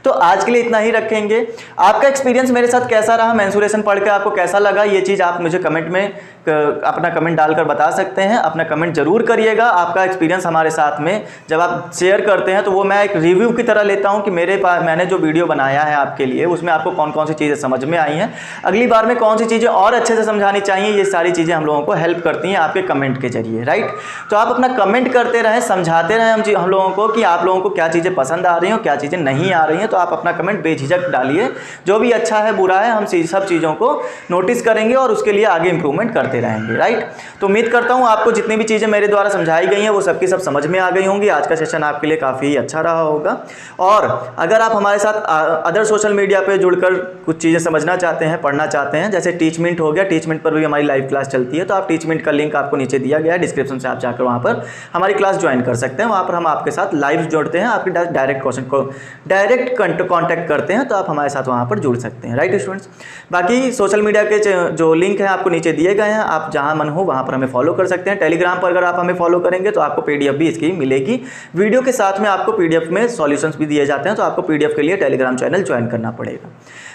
S1: तो आज के लिए इतना ही रखेंगे। आपका एक्सपीरियंस मेरे साथ कैसा रहा, मेंसुरेशन पढ़ के आपको कैसा लगा, ये चीज़ आप मुझे कमेंट में अपना कमेंट डालकर बता सकते हैं। अपना कमेंट जरूर करिएगा। आपका एक्सपीरियंस हमारे साथ में जब आप शेयर करते हैं तो वो मैं एक रिव्यू की तरह लेता हूं कि मेरे पास मैंने जो वीडियो बनाया है आपके लिए उसमें आपको कौन कौन सी चीज़ें समझ में आई हैं, अगली बार में कौन सी चीज़ें और अच्छे से समझानी चाहिए, ये सारी चीज़ें हम लोगों को हेल्प करती हैं आपके कमेंट के जरिए, राइट। तो आप अपना कमेंट करते रहें, समझाते रहें हम लोगों को कि आप लोगों को क्या चीज़ें पसंद आ रही हैं, क्या चीज़ें नहीं आ रही हैं। तो आप अपना कमेंट बेझिझक डालिए, जो भी अच्छा है बुरा है हम सब चीज़ों को नोटिस करेंगे और उसके लिए आगे इंप्रूवमेंट करते रहेंगे, राइट। तो उम्मीद करता हूँ आपको जितनी भी चीज़ें मेरे द्वारा समझाई गई हैं वो सबकी सब समझ में आ गई होंगी। आज का सेशन आपके लिए काफ़ी अच्छा रहा होगा। और अगर आप हमारे साथ अदर सोशल मीडिया पे जुड़कर कुछ चीज़ें समझना चाहते हैं, पढ़ना चाहते हैं, जैसे टीचमेंट हो गया, टीचमेंट पर भी हमारी लाइव क्लास चलती है, तो आप टीचमेंट का लिंक आपको नीचे दिया गया है डिस्क्रिप्शन से, आप जाकर वहाँ पर हमारी क्लास ज्वाइन कर सकते हैं। वहाँ पर हम आपके साथ लाइव जोड़ते हैं, आपके डायरेक्ट क्वेश्चन को डायरेक्ट कॉन्टैक्ट करते हैं, तो आप हमारे साथ वहाँ पर जुड़ सकते हैं, राइट स्टूडेंट्स। बाकी सोशल मीडिया के जो लिंक है आपको नीचे दिए गए हैं, आप जहाँ मन हो वहाँ पर हमें फॉलो कर सकते हैं। टेलीग्राम पर अगर आप हमें फॉलो करेंगे तो आपको पीडीएफ भी इसकी मिलेगी। वीडियो के साथ में आपको पीडीएफ में सॉल्यूशंस भी दिए जाते हैं, तो आपको पीडीएफ के लिए टेलीग्राम चैनल ज्वाइन करना पड़ेगा।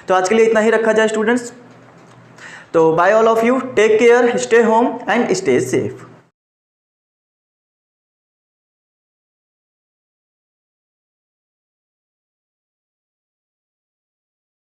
S1: तो आज के लिए इतना ही रखा जाए स्टूडेंट्स। तो bye all of you, take care, stay home and stay safe.